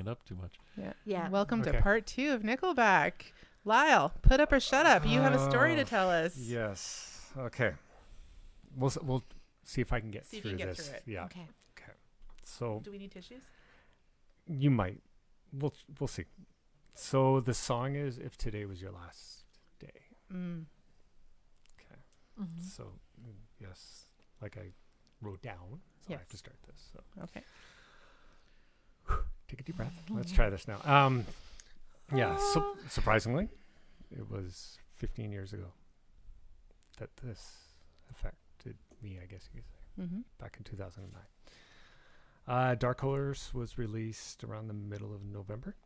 it up too much. Yeah. Welcome to Okay. part 2 of Nickelback. Lyle, put up or shut up. You have a story to tell us. Yes. Okay. We'll see if I can get See if through you can get this. through it. Yeah. Okay. So Do we need tissues? you might. We'll see. So the song is "If Today Was Your Last Day." Mm. Okay. Mhm. So yes, like I wrote down. So I have to Yes. start this. So Okay. take a deep breath. Let's try this now. Yeah. So surprisingly, it was 15 years ago that this affected me, I guess you could say, Mm-hmm. back in 2009. Dark Colors was released around the middle of November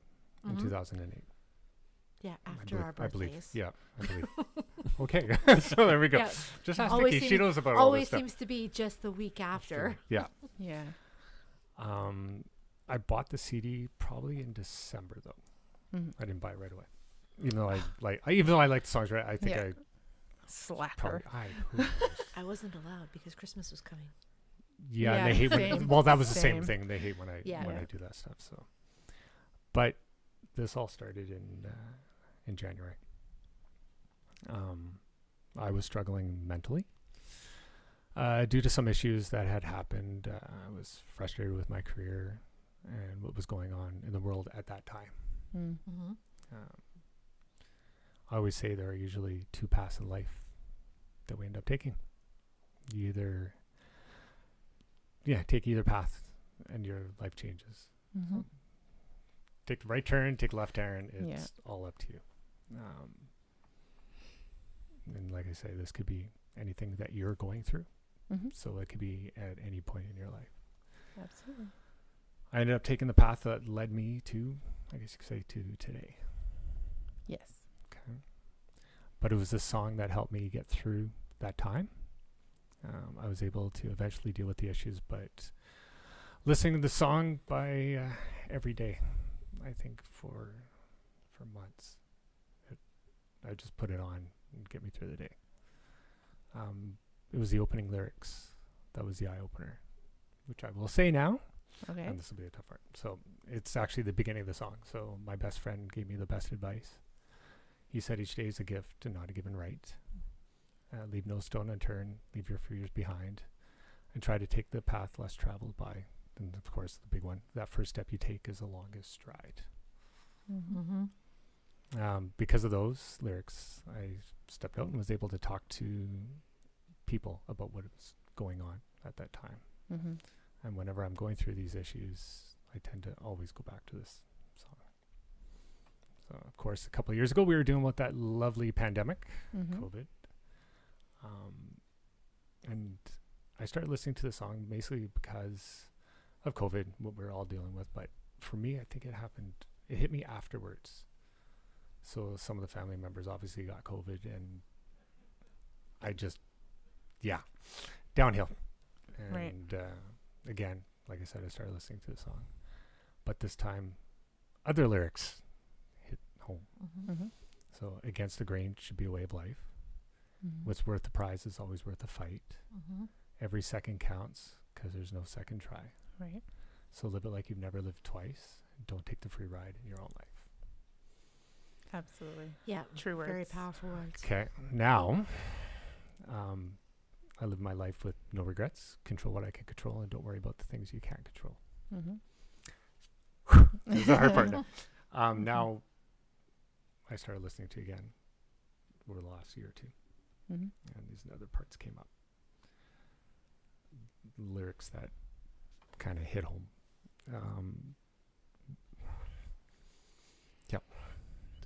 in Mhm. 2008. Yeah, I after believe- our I believe. birthdays. Yeah, I believe. Okay. So there we go. Yeah, Just ask Always Vicki. She seems- knows about all this always stuff. seems to be just the week That's true. after. Yeah. Yeah. I bought the CD probably in December though. Mm-hmm. I didn't buy it right away. Even though I like the songs, right? I think Yeah. I Slacker. probably I wasn't allowed because Christmas was coming. yeah, and Yeah, they hate when same. well that was the Same. same thing. They hate when I Yeah. when Yeah. I do that stuff. So, but this all started in January. I was struggling mentally due to some issues that had happened. I was frustrated with my career and what was going on in the world at that time. Mm. Mm-hmm. I always say there are usually two paths in life that we end up taking. You either, take either path and your life changes. Mm-hmm. Take the right turn, take the left turn. Yeah. It's all up to you. And like I say, this could be anything that you're going through. Mm-hmm. So it could be at any point in your life. Absolutely. I ended up taking the path that led me to, I guess you could say, to today. Yes. Okay. But it was this song that helped me get through that time. I was able to eventually deal with the issues, but listening to the song by every day, I think for months, I just put it on and get me through the day. It was the opening lyrics that was the eye opener, which I will say now. Okay. And this will be a tough part. So it's actually the beginning of the song. So my best friend gave me the best advice. He said each day is a gift and not a given right. Leave no stone unturned. Leave your fears behind. And try to take the path less traveled by. And of course, the big one, that first step you take is the longest stride. Mm-hmm. Because of those lyrics, I stepped out and was able to talk to people about what was going on at that time. Mm-hmm. And whenever I'm going through these issues, I tend to always go back to this song. So, of course, a couple of years ago, we were dealing with that lovely pandemic, Mm-hmm. COVID. And I started listening to the song basically because of COVID, what we're all dealing with. But for me, I think it hit me afterwards. So some of the family members obviously got COVID, and I just, downhill. And Right. Again, like I said, I started listening to the song. But this time, other lyrics hit home. Mm-hmm. Mm-hmm. So against the grain should be a way of life. Mm-hmm. What's worth the prize is always worth the fight. Mm-hmm. Every second counts because there's no second try. Right. So live it like you've never lived twice. Don't take the free ride in your own life. Absolutely. Yeah. True words. Very powerful words. Okay. Now, I live my life with no regrets. Control what I can control and don't worry about the things you can't control. Mm-hmm. This is the hard part now. Now, I started listening to it again over the last year or two. Mm-hmm. And these other parts came up. Lyrics that kind of hit home.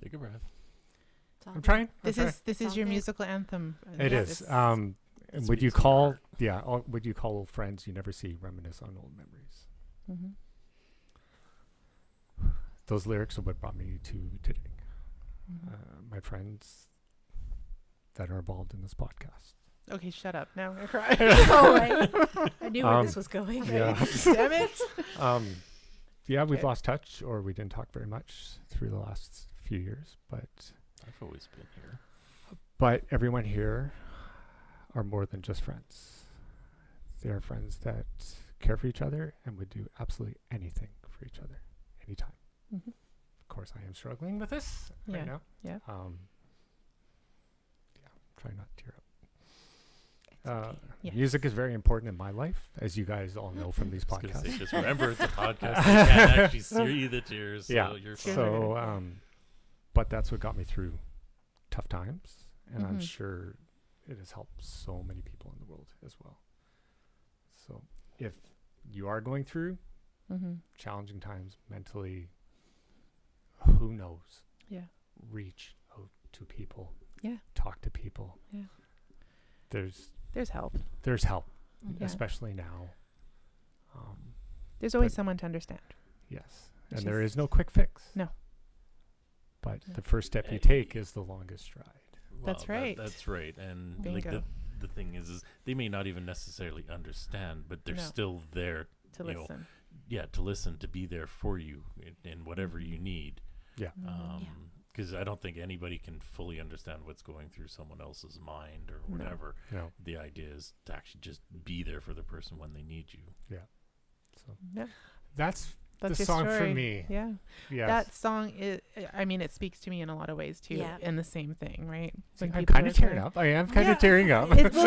Take a breath. I'm trying. This I'm is It's all your good. musical anthem. It Yeah, is. this- And It would you speaks to call? your Yeah. Would you call old friends you never see reminisce on old memories? Mhm. Those lyrics are what brought me to today. Mhm. My friends that are involved in this podcast. Okay, shut up. Now I'm gonna cry. Oh, I knew where this was going. Yeah. Damn it. Yeah, we've Okay. lost touch, or we didn't talk very much through the last few years, but I've always been here. everyone here are more than just friends. They are friends that care for each other and would do absolutely anything for each other, anytime. I'm struggling with this Yeah. right now. Yeah. Yeah, try not to tear up. It's okay. Yes. Music is very important in my life, as you guys all know from these I was gonna say, podcasts. just remember it's a podcast. I can't actually see the tears. So Yeah. you're fine. So, but that's what got me through tough times, and I'm Mhm. sure it has helped so many people in the world as well. So, if you are going through Mm-hmm. challenging times mentally, who knows? Yeah. Reach out to people. Yeah. Talk to people. Yeah. There's There's help. help, Yeah. especially now. There's always but- someone to understand. Yes, It's and there is just- no quick fix. No. But No. the first step you Uh, take is the longest stride. That's right. That's right. And Bingo. like the thing is they may not even necessarily understand, but they're No. still there. To You know, listen. Yeah, to listen, to be there for you in whatever you need. Yeah. Mhm. Because I don't think anybody can fully understand what's going through someone else's mind or No. whatever. No. The idea is to actually just be there for the person when they need you. So Yeah. that's That's the your song for story. me. Yeah. Yes. That song is, I mean, it speaks to me in a lot of ways too. Yeah. And the same thing, right? See, When I'm people kind are of tearing trying- up. I am kind Yeah. of tearing up. Well,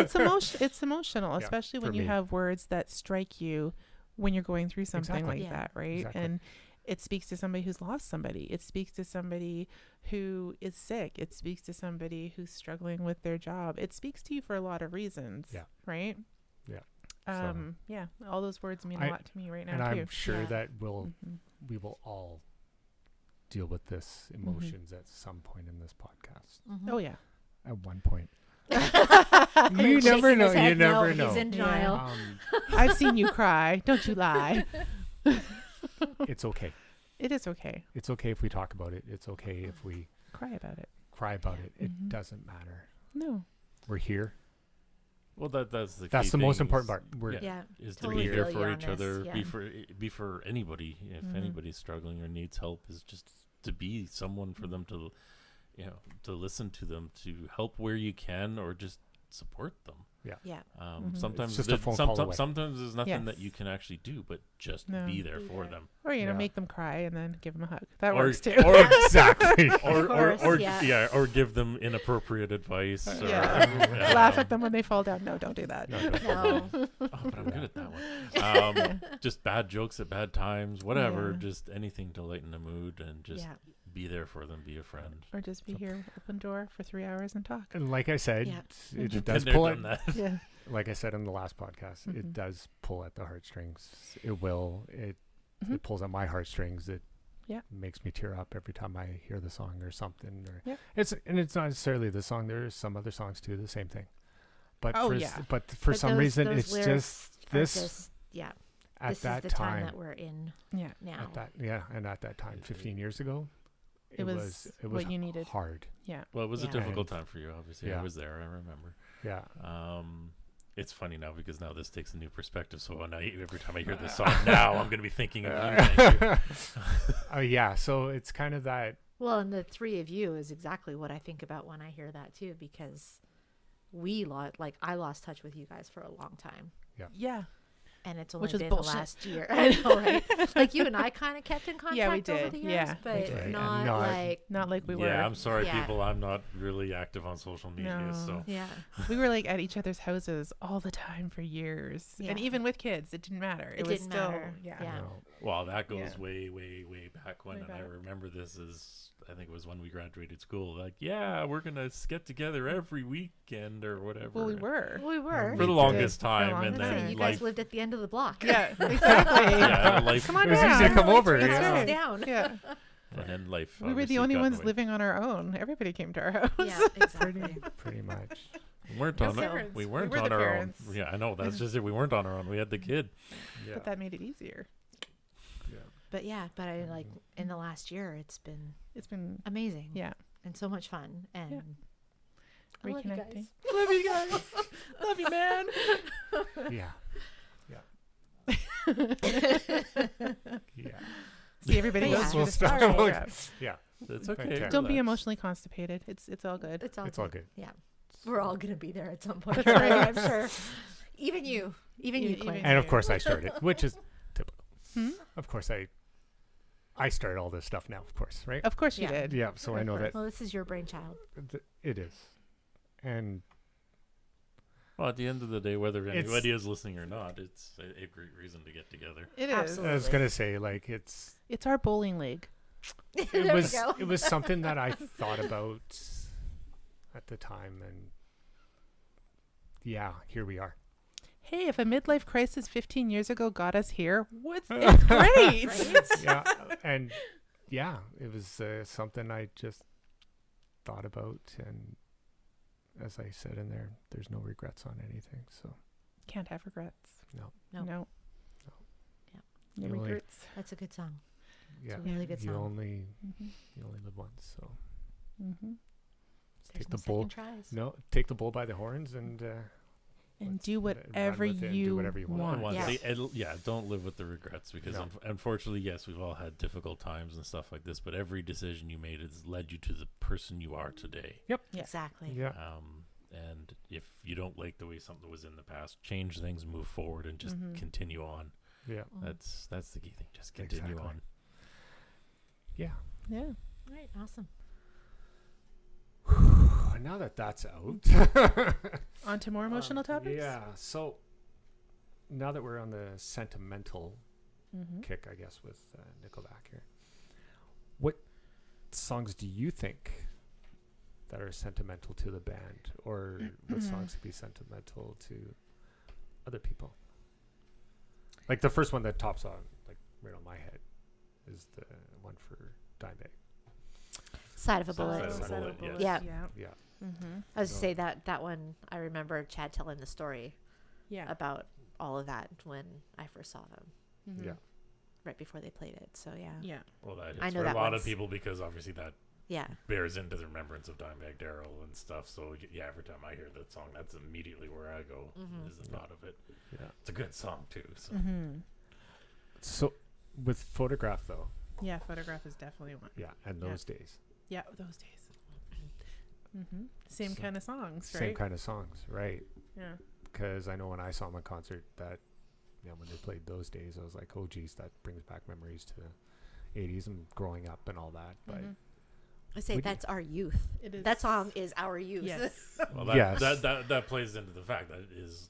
it's emotional, Yeah, especially for when you me. have words that strike you when you're going through something Exactly. like Yeah. that, right? Exactly. And it speaks to somebody who's lost somebody. It speaks to somebody who is sick. It speaks to somebody who's struggling with their job. It speaks to you for a lot of reasons, Yeah. right? Yeah. Yeah, all those words mean I- a lot to me right now And too. I'm sure Yeah. that Mhm. we will all deal with this Mm-hmm. emotions at some point in this podcast. Mhm. Oh yeah. At one point. You Shaking never his know. head You no, never know. He's in Yeah. denial. I've seen you cry. Don't you lie. It's okay. It is okay. It's okay if we talk about it. It's okay if we Cry about it. cry about it. It Mhm. doesn't matter. No. We're here. Well, that's the That's key the most thing important is- part. We're Yeah. Yeah. is Totally to be there feel for you on each this, other, yeah. be for anybody. If Mhm. anybody's struggling or needs help, is just to be someone for them to, to listen to them, to help where you can, or just support them. Yeah. Mhm. Sometimes It's just a phone call away. sometimes there's nothing that you Yes. can actually do, but just No. be there Be for there. them. Or Yeah. make them cry and then give them a hug. That Or- works too. or exactly. or yeah. or give them inappropriate advice. Or, Yeah. Laugh at them when they fall down. No, don't do that. No, don't. No. Oh, but I'm good at that one. Just bad jokes at bad times, whatever. Yeah. Just anything to lighten the mood and just Yeah. be there for them. Be a friend. Or just be So- here, open door for 3 hours and talk. And like I said, Yeah. it Been does there, pull done at, that. Yeah. like I said in the last podcast, it Mhm. does pull at the heartstrings. It will. It Mhm. pulls at my heartstrings. It Yeah. makes me tear up every time I hear the song or something. Or Yeah. it's not necessarily the song. There's some other songs too, the same thing. But Oh, for yeah. but for But some those- reason, those it's lyrics just are this just- yeah. at This that is the time time. that we're in Yeah. now. At that and at that time, 15 years ago, It was it was what you needed. hard. Yeah. Well, it was Yeah. a difficult And- time for you. Obviously, Yeah. I was there. I remember. Yeah. It's funny now because now this takes a new perspective. So when every time I hear this song now, I'm going to be thinking of you. Thank you. Oh yeah. So it's kind of that. Well, and the three of you is exactly what I think about when I hear that too, because I lost touch with you guys for a long time, Yeah. and it's only Which was been bullshit. the last year. I know, right? Like you and I kind of kept in contact Yeah, we over did. the years, Yeah, we but did. not, Not- like Not like we were. Yeah, I'm sorry, Yeah. people. I'm not really active on social media. No. So yeah, We were like at each other's houses all the time for years. And Yeah. even with kids, it didn't matter. It was didn't still, matter. Yeah. Yeah. No. well, that goes Yeah. way, way, way back when, Way and I back. remember this as I think it was when we graduated school. Like, yeah, we're gonna get together every weekend or whatever. Well, we were. we were. for the did. longest For the time, longest and Let's time. say then you guys life. lived at the end of the block. Yeah, exactly. Yeah, life. Come on It was easy down. to come over. Three That's Yeah. houses right. down. Yeah. And then life. We were the obviously only got in ones way. living on our own. Everybody came to our house. Yeah, exactly. Pretty much. We weren't No on. parents. We We weren't were on the our parents. own. Yeah, I know. That's just it. We weren't on our own. We had the kid. Yeah. But that made it easier. But I like in the last year, it's been It's been, amazing. yeah. And so much fun. And Yeah. I love you Reconnecting. guys. Love you guys. Love you, man. Yeah. Yeah. See, everybody Yeah. goes through We'll this start. stuff. We'll- Yeah. Yeah. It's Okay. okay. Don't be relax. emotionally constipated. It's all good. It's all It's good. all good. Yeah. We're all going to be there at some point. That's right. I'm sure. Even you. Even you, Even Clint. you. And of course I started, which is typical. Hmm? Of course I I started all this stuff now, of course, right? Of course you Yeah. did. Yeah, so I know that Well, this is your brainchild. it is. And Well, at the end of the day, whether It's- anybody is listening or not, it's a great reason to get together. It is. Absolutely. I was going to say, like, it's It's our bowling league. There we go. it was something that I thought about at the time, and yeah, here we are. Hey, if a midlife crisis 15 years ago got us here, it's great. Right? Yeah, and yeah, it was something I just thought about, and as I said in there, there's no regrets on anything. So Can't have regrets. no, No. No. Yeah. No You only- regrets. That's a good song. yeah, It's a really good you song. only Mm-hmm. live once, so Mm-hmm. let's There's take no the bull. second tries. No, take the bull by the horns and And let's do run whatever with it and do you whatever you want. want. Yeah. Don't live with the regrets because No. unfortunately, yes, we've all had difficult times and stuff like this. But every decision you made has led you to the person you are today. Yeah. Exactly. Yeah, And if you don't like the way something was in the past, change things, move forward, and just Mhm. continue on. yeah, Mm. That's the key thing. Just continue Exactly. on. yeah. Yeah. All right. Awesome. Now that that's out, On to more emotional topics? Yeah. So now that we're on the sentimental Mm-hmm. kick, I guess, with Nickelback here, what songs do you think that are sentimental to the band, or what songs could be sentimental to other people? Like the first one that tops on, like right on my head, is the one for Dimebag. Side of a Side bullet. of a bullet, yes. Yeah. Yeah. Yeah. Mm-hmm. I was to No. say that one. I remember Chad telling the story Yeah. about all of that when I first saw them, Mm-hmm. Yeah. right before they played it. So yeah. Yeah. Well, that I hits know for a that lot one's- of people because obviously that Yeah. bears into the remembrance of Dimebag Darrell and stuff. So yeah, every time I hear that song, that's immediately where I go. Mhm. Is the thought of it. Yeah. It's a good song too. So Mm-hmm. So with Photograph, though, Yeah, Photograph is definitely one. yeah, and Yeah. those days, Yeah, those days. Mm-hmm. Same So- kind of songs, right? same kind of songs, right? Yeah. Because I know when I saw them in concert, that when they played those days, I was like, oh geez, that brings back memories to the 80s and growing up and all that. But Mhm. I say Would you- that's our youth. It is. That song is our youth. Yes. well, that, Yes. that plays into the fact that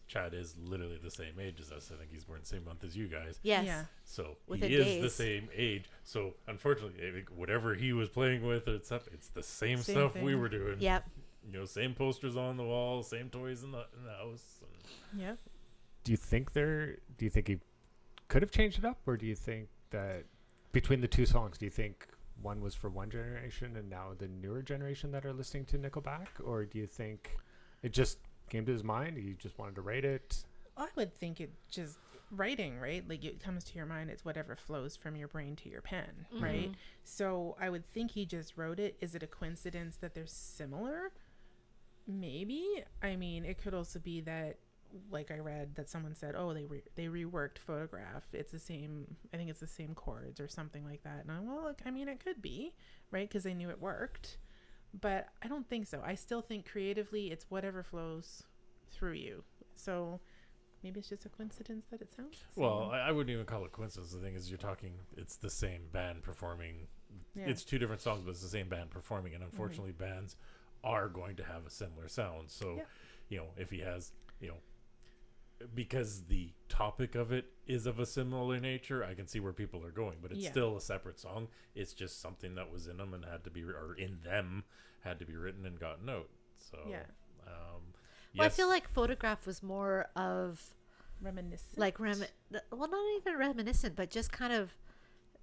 Chad is literally the same age as us. I think he's born the same month as you guys. Yes. Yeah. So Within he is days. the same age. So unfortunately, whatever he was playing with and stuff, it's the same Same stuff we thing. were doing. Yep. Same posters on the wall, same toys in the house. And Yeah. do you think he could have changed it up, or do you think that between the two songs, do you think one was for one generation and now the newer generation that are listening to Nickelback, or do you think it just came to his mind, he just wanted to write it? I would think it just writing, right? Like it comes to your mind. It's whatever flows from your brain to your pen, right? Mhm. So I would think he just wrote it. Is it a coincidence that they're similar? Maybe. I mean, it could also be that, like I read that someone said, oh, they reworked Photograph. It's the same. I think it's the same chords or something like that. And I mean, it could be, right? Because they knew it worked. But I don't think so. I still think creatively, it's whatever flows through you. So maybe it's just a coincidence that it sounds the same. well, I wouldn't even call it coincidence. The thing is, you're talking. It's the same band performing. Yeah. It's two different songs, but it's the same band performing. And unfortunately, bands are going to have a similar sound. So, Yeah. if he has, because the topic of it is of a similar nature, I can see where people are going, but it's Yeah. still a separate song. It's just something that was in them and had to be, or in them, had to be written and gotten out. So, Yeah. Well, I feel like Photograph was more of Reminiscent. like well, not even reminiscent, but just kind of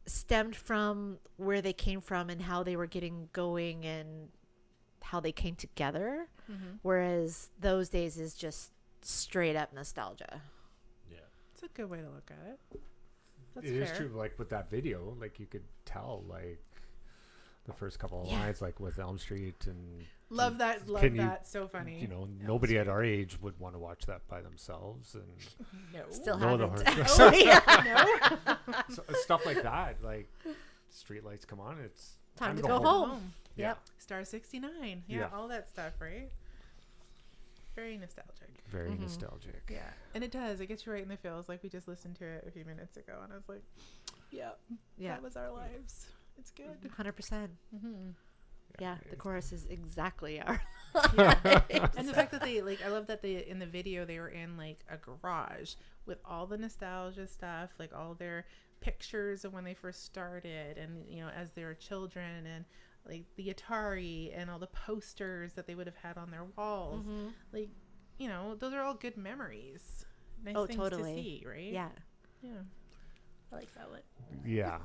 stemmed from where they came from and how they were getting going and how they came together. Mm-hmm. Whereas those days is just straight up nostalgia. yeah. It's a good way to look at it. That's It is fair. true, like with that video, like you could tell, like the first couple of Yeah. lines, like with Elm Street, and Love that. Love Can you- that. So funny. nobody at our age would want to watch that by themselves, and No. Still No, the haven't. horse- Oh, yeah. stuff like that. Like street lights come on, it's Time to go home. Yeah. Yep. Star 69. Yeah, Yeah. all that stuff, right? Very nostalgic. Very Mhm. nostalgic. Yeah. And it does. It gets you right in the feels. Like we just listened to it a few minutes ago, and I was like, Yep. Yeah. That was our lives. It's good. 100%. Mm-hmm. Yeah, the chorus is exactly our Yeah. And the fact that they I love that they in the video they were in like a garage with all the nostalgia stuff, like all their pictures of when they first started, and as they were children, and like the Atari and all the posters that they would have had on their walls. Mhm. Like, those are all good memories. Nice Oh, things totally. to see, right? Yeah. Yeah. I like that one. Yeah.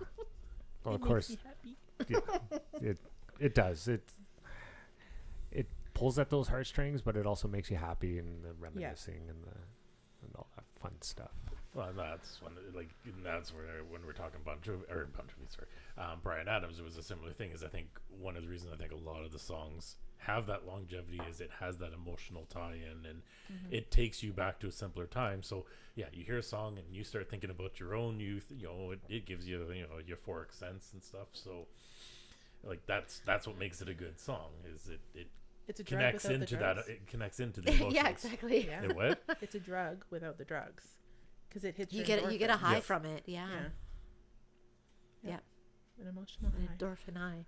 Well, of It course, makes me yeah, it does. It pulls at those heartstrings, but it also makes you happy, and the reminiscing and all that fun stuff. Well, that's that's where when we're talking Bryan Adams, it was a similar thing. Is I think one of the reasons I think a lot of the songs have that longevity is it has that emotional tie-in, and it takes you back to a simpler time. So yeah, you hear a song and you start thinking about your own youth. It gives you euphoric sense and stuff. So like that's what makes it a good song. Is It's a drug connects without into the that. drugs. It connects into the emotions. Yeah, exactly. Yeah. It what? It's a drug without the drugs, because it hits You your get a endorphins. high Yes. from it. Yeah. Yeah. Yeah. An emotional An high. endorphin high.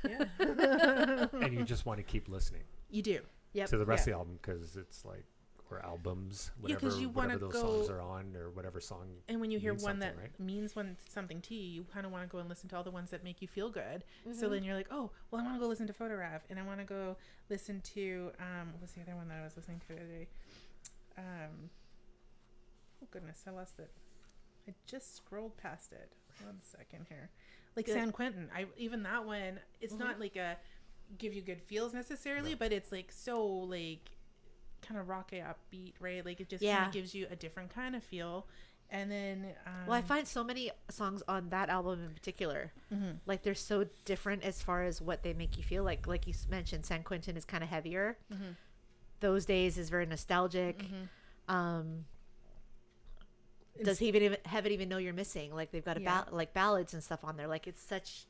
Yeah. And you just want to keep listening You do. Yep. to the rest Yeah. of the album, because it's like, or albums, Yeah, 'cause you wanna whatever those go- songs are on, or whatever song. And when you hear means one that something, right? means something to you, you kind of want to go and listen to all the ones that make you feel good. Mm-hmm. So then you're like, oh, well, I want to go listen to Photograph, and I want to go listen to what was the other one that I was listening to the other day? Oh goodness, I lost it. I just scrolled past it. 1 second here. Like Good. San Quentin. Even that one. It's not like a give you good feels necessarily, but it's like so like kind of rocky upbeat, right? Like it just kind Yeah. of gives you a different kind of feel. And then Well, I find so many songs on that album in particular, like they're so different as far as what they make you feel. Like you mentioned, San Quentin is kind of heavier. Those Days is very nostalgic. Does he even Heaven Even Know You're Missing? Like they've got like ballads and stuff on there. Like it's such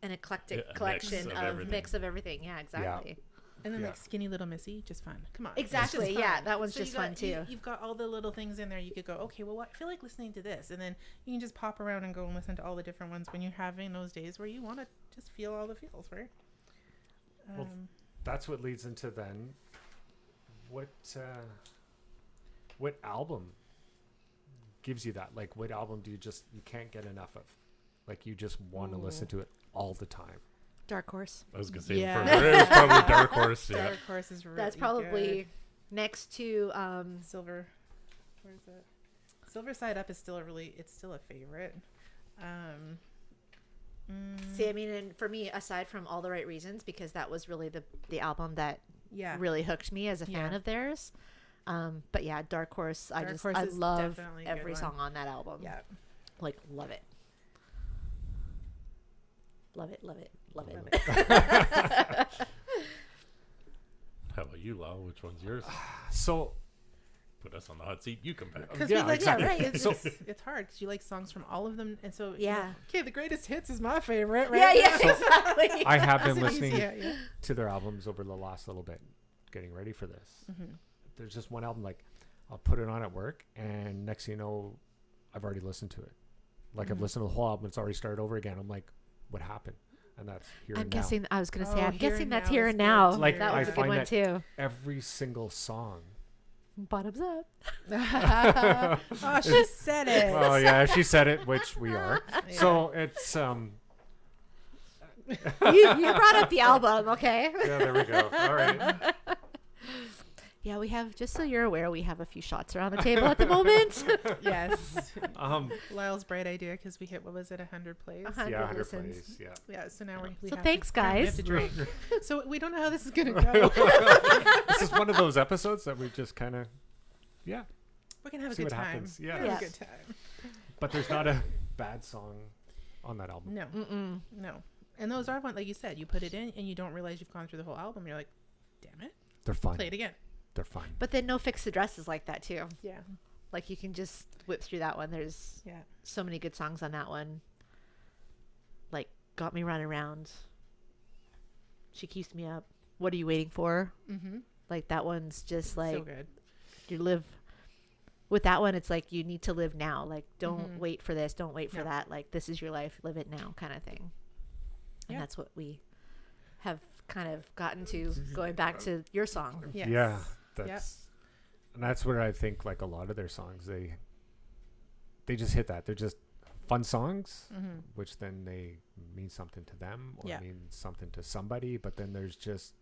an eclectic Yeah, a collection mix of of everything. mix of everything. Yeah, exactly. And then Yeah. like Skinny Little Missy, just fun. Come on. Exactly, It's just yeah, fun. that one's So just you got- fun, too. You've got all the little things in there. You could go, okay, well, I feel like listening to this. And then you can just pop around and go and listen to all the different ones when you're having those days where you want to just feel all the feels, right? Well, that's what leads into then what album gives you that? Like, what album do you can't get enough of? Like, you just want to listen to it all the time. Dark Horse. I was gonna say Yeah. for her, it was probably Dark Horse. Yeah. Dark Horse is really That's probably good. next to Silver. Where's it? Silver Side Up is still it's still a favorite. See, I mean, and for me, aside from All the Right Reasons, because that was really the album that Yeah. really hooked me as a fan Yeah. of theirs. But yeah, Dark Horse. I Dark Horse I is love definitely a good every one. song on that album. Yeah. Like love it. Love it. Love it. Love it. Love How about you, Lyle? Which one's yours? So, Put us on the hot seat. You come back. Because Yeah, we exactly. right. It's, So- it's hard because you like songs from all of them, and so Yeah. Okay, the greatest hits is my favorite, right? Yeah, yeah, So- exactly. I have been It's listening easy, yeah. to their albums over the last little bit, getting ready for this. There's just one album, like, I'll put it on at work, and next thing you know, I've already listened to it. Like, I've listened to the whole album, it's already started over again. I'm like, what happened? And that's Here I'm and Now. guessing. I was gonna say. Oh, I'm Here guessing and that's Now Here is and good Now. too. Like, that I was a good find one that too. Every single song. Bottoms up. Oh, she said it. Well, yeah, she said it, which we are. So it's you brought up the album, okay? yeah, there we go. All right. Yeah, we have. Just so you're aware, we have a few shots around the table at the moment. Yes. Um, Lyle's bright idea because we hit, what was it, 100 plays? 100 yeah, 100 listens. plays. Yeah. Yeah, so now we So have thanks, to, we have guys. to drink. So we don't know how this is going to go. This is one of those episodes that we just kind of, yeah. We're going to have a See good what time. happens. Yeah. We're gonna have Yeah. a good time. But there's not a bad song on that album. No. Mm-mm. No. And those are one, like you said, you put it in and you don't realize you've gone through the whole album. You're like, damn it. They're fun. Play it again. They're fun. But then No Fix the Dress is like that too. Yeah. Like you can just whip through that one. There's Yeah. so many good songs on that one. Like Got Me Running Around. She Keeps Me Up. What Are You Waiting For? Mm-hmm. Like that one's just like So good. you live with that one, it's like you need to live now. Like, don't Mhm. wait for this, don't wait for Yeah. that. Like, this is your life, live it now, kind of thing. And Yeah. that's what we have kind of gotten to, going back to your song. Yes. Yeah, and that's where I think like a lot of their songs they just hit that. They're just fun songs, Mm-hmm. which then they mean something to them or Yeah. mean something to somebody. But then there's just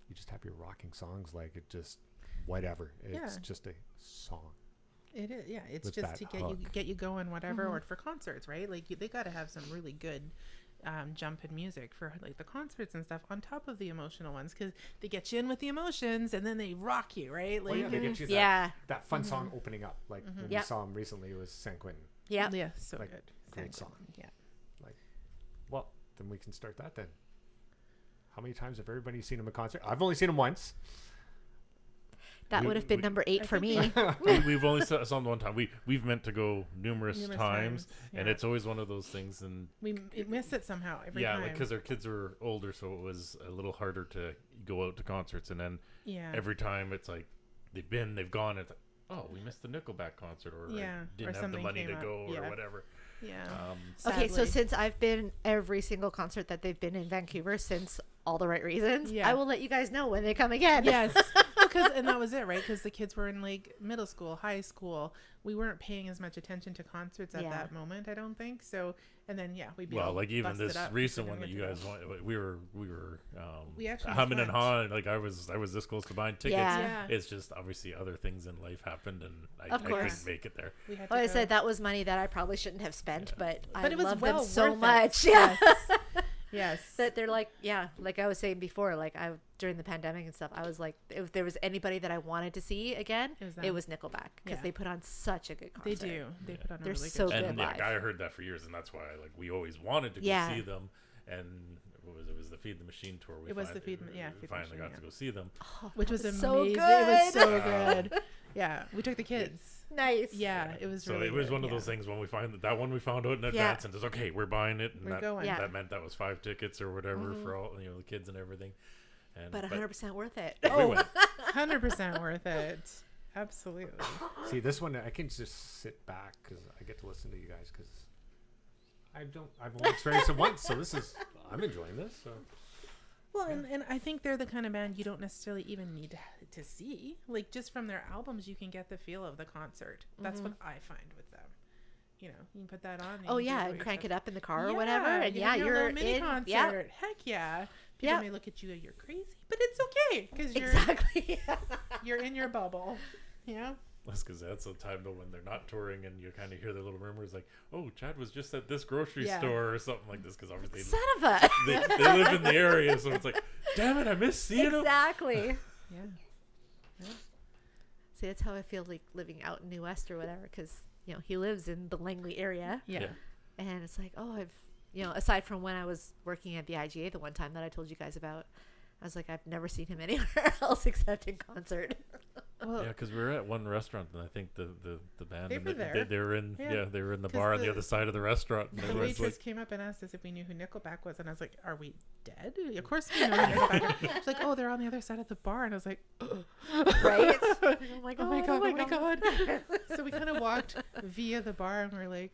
you just have your rocking songs, like it just whatever. It's Yeah. just a song. It is, yeah. It's With just that to hook. get you going, whatever, Mhm. or for concerts, right? Like they got to have some really good jump in music for like the concerts and stuff on top of the emotional ones, because they get you in with the emotions and then they rock you, right? Like Well, yeah, they get you that, Yeah. that fun song opening up. Like when we Yep. saw him recently, it was San Quentin. Yeah. yeah, so Like, good. great So song. good. Yeah. Well, then we can start that then. How many times have everybody seen him in concert? I've only seen him once. That We- would have been we- number 8 I for think me. We've only saw them one time. We've meant to go numerous Numerous times, yeah. and it's always one of those things. And we miss it somehow every yeah, time. like because our kids were older, so it was a little harder to go out to concerts. And then yeah. every time it's like they've gone. It's like, oh, we missed the Nickelback concert, or Yeah, I or didn't have the something money came to up. go, or Yeah. whatever. yeah. Okay, so Sadly. since I've been every single concert that they've been in Vancouver since all the right reasons, Yeah. I will let you guys know when they come again. Yes, and that was it, right? Because the kids were in like middle school, high school. We weren't paying as much attention to concerts at Yeah. that moment, I don't think. So, and then we'd be Well, all like even busted this up recent because one we that were you gonna guys go. want, we were We actually humming and went. hawing. Like I was this close to buying tickets. Yeah. Yeah. It's just obviously other things in life happened, and I Of course. couldn't make it there. We had Well, to I go. said that was money that I probably shouldn't have spent, but I But it was love well them so worth it. much. Yeah. Yes. Yes. That they're like, yeah, like I was saying before, like during the pandemic and stuff, I was like, if there was anybody that I wanted to see again, It was them. Nickelback, because Yeah. they put on such a good They concert. do. They put on a They're really so good show. good And yeah, live. I heard that for years, and that's why like we always wanted to go Yeah. see them. And it was the Feed the Machine tour. It was the Feed the we Machine, finally got yeah. to go see them. Oh, Which that was amazing. so good. It was so Wow. good. Yeah, we took the kids. Nice. Yeah, it was So really it was good, one of yeah. those things when we find that one we found out in advance, and it's okay, we're buying it, and We're going. Yeah. that meant that was 5 tickets or whatever for all the kids and everything. And But 100% worth it. we went. 100% worth it. Absolutely. See, this one I can just sit back because I get to listen to you guys because I've only experienced it once, so I'm enjoying this. So. Well, and I think they're the kind of band you don't necessarily even need to see. Like, just from their albums, you can get the feel of the concert. That's what I find with them. You can put that on. Oh, yeah, and crank it up in the car or whatever. And yeah, you're a mini in. concert. Yeah, Heck yeah. People Yeah. may look at you, you're crazy, but it's okay because exactly. you're in your bubble. Yeah. That's because that's the time though when they're not touring, and you kind of hear their little rumors like, "Oh, Chad was just at this grocery Yeah. store" or something like this. Because obviously Son of a. they live in the area, so it's like, "Damn it, I miss seeing them." Exactly. Yeah. See, that's how I feel like living out in New West or whatever, because he lives in the Langley area, Yeah. and it's like, oh, I've aside from when I was working at the IGA the one time that I told you guys about, I was like, I've never seen him anywhere else except in concert. Well, Yeah, because we were at one restaurant, and I think the band They and were there. they were in Yeah. they were in the 'Cause bar on the the- other side of the restaurant. And the everyone's waitress like, came up and asked us if we knew who Nickelback was, and I was like, "Are we dead? Of course we know who Nickelback is." She's like, "Oh, they're on the other side of the bar," and I was like, Right? Oh my "Oh my god! So we kind of walked via the bar, and we're like,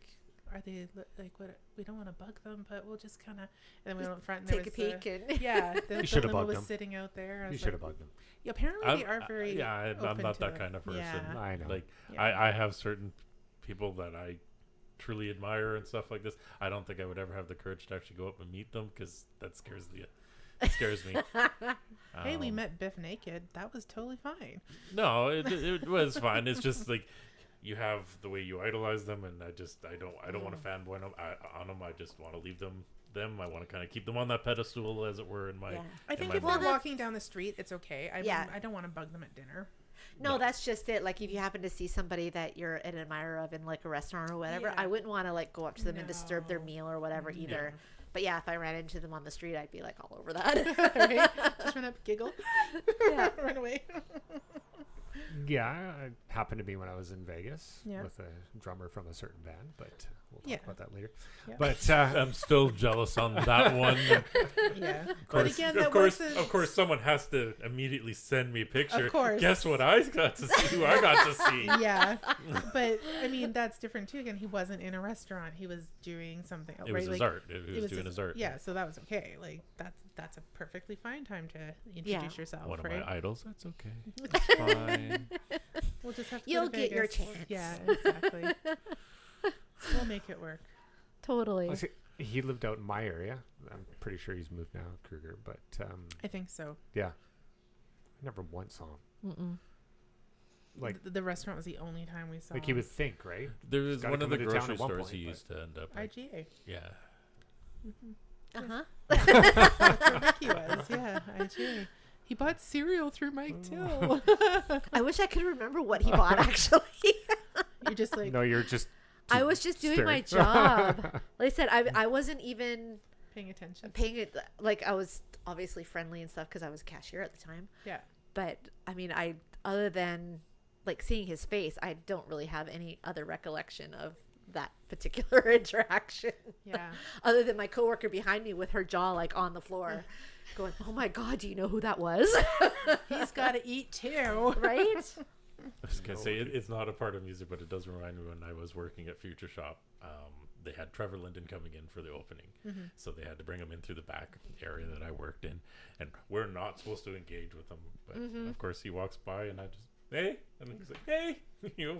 "Are they like what? We don't want to bug them, but we'll just kind of." And then we went up front and there Take a was peek and yeah, the should have limo bugged was them. sitting out there. I You was should have like, bugged them. Yeah, apparently they are very. yeah, I'm open not to that it. kind of person. Yeah. I know. Like Yeah. I have certain people that I truly admire and stuff like this. I don't think I would ever have the courage to actually go up and meet them because that scares me. Hey, we met Biff naked. That was totally fine. No, it was fine. It's just like you have the way you idolize them, and I don't want to fanboy on them. I just want to leave them. I want to kind of keep them on that pedestal, as it were, in my. Yeah. I think my if mind. they're walking down the street, it's okay. Yeah. I don't want to bug them at dinner. No, No. that's just it. Like, if you happen to see somebody that you're an admirer of in like a restaurant or whatever, Yeah. I wouldn't want to like go up to them and disturb their No. meal or whatever Yeah. either. But yeah, if I ran into them on the street, I'd be like all over that. Right? Just run up, giggle, Yeah. run away. Yeah, it happened to me when I was in Vegas Yeah. with a drummer from a certain band, but we'll talk Yeah. about that later. Yeah. But I'm still jealous on that one. Yeah. Of But course, again, of that course, wasn't. of course, someone has to immediately send me a picture. Of course. Guess what I got to see? Who I got to see? Yeah, but I mean that's different too. Again, he wasn't in a restaurant; he was doing something else. It was right? his Like, art. It was doing his art. Yeah, so that was okay. Like that's a perfectly fine time to introduce yourself. One of right? my idols. That's okay. It's fine. We'll just have to. You'll go to get your Vegas. chance. Yeah, exactly. We'll make it work. Totally. I see, he lived out in my area. I'm pretty sure he's moved now, Kruger. But I think so. yeah, I never once saw him. Mm-mm. Like, The restaurant was the only time we saw. like you would think, right? There was Gotta one of come the into town grocery at one stores point, he but- used to end up. At. IGA. Yeah. Uh-huh. That's where Vicki was. Yeah, IGA. He bought cereal through Mike Till. I wish I could remember what he bought, actually. You're just like No, you're just. I was just doing my staring. job. Like I said, I wasn't even paying attention. paying it. Like, I was obviously friendly and stuff because I was a cashier at the time. Yeah. But, I mean, other than, like, seeing his face, I don't really have any other recollection of that particular interaction. Yeah. Other than my coworker behind me with her jaw, like, on the floor. Going, oh my God, do you know who that was? He's got to eat too. Right? I was gonna say it's not a part of music, but it does remind me when I was working at Future Shop. They had Trevor Linden coming in for the opening, so they had to bring him in through the back area that I worked in, and we're not supposed to engage with him, but of course he walks by, and I just hey, and he's like hey,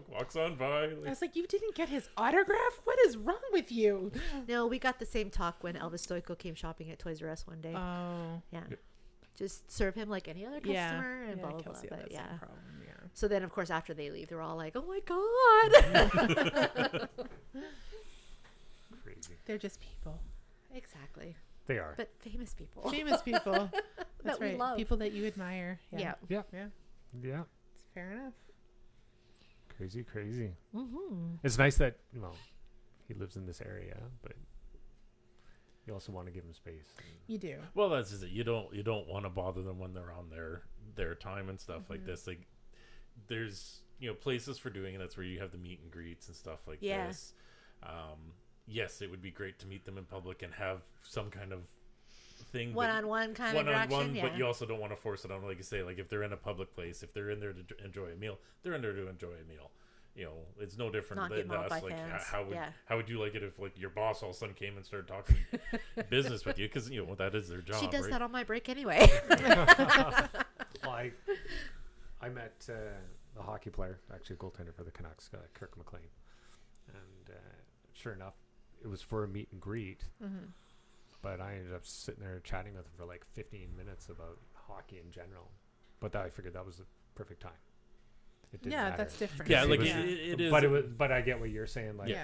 walks on by. Like, I was like, you didn't get his autograph? What is wrong with you? No, we got the same talk when Elvis Stoico came shopping at Toys R Us one day. Oh. Yeah. Just serve him like any other customer and blah, blah, blah. Kelsey, But that's yeah. no problem. Yeah. So then, of course, after they leave, they're all like, oh my God. Crazy. They're just people. Exactly. They are. But famous people. Famous people. That's we right. love. People that you admire. Yeah. Yeah. Yeah. Yeah. It's fair enough. Crazy, crazy. Mm-hmm. It's nice that, well, he lives in this area, but you also want to give him space. You do. well, that's just it. You don't want to bother them when they're on their time and stuff like this. Like, there's places for doing it. That's where you have the meet and greets and stuff like Yeah. this. Yes, it would be great to meet them in public and have some kind of thing. One-on-one kind of One-on-one, interaction. Yeah. but you also don't want to force it on. Like you say, like if they're in a public place, if they're in there to enjoy a meal, they're in there to enjoy a meal. It's no different Not than get mauled us. by Like, fans. how would you like it if like your boss all of a sudden came and started talking business with you? Because that is their job. She does right? that on my break anyway. Well, I met a hockey player, actually a goaltender for the Canucks, Kirk McLean. And sure enough, it was for a meet and greet. But I ended up sitting there chatting with him for like 15 minutes about hockey in general. But I figured that was the perfect time. It didn't matter. That's different. Yeah, It like was- it is. But I get what you're saying. Like, Yeah.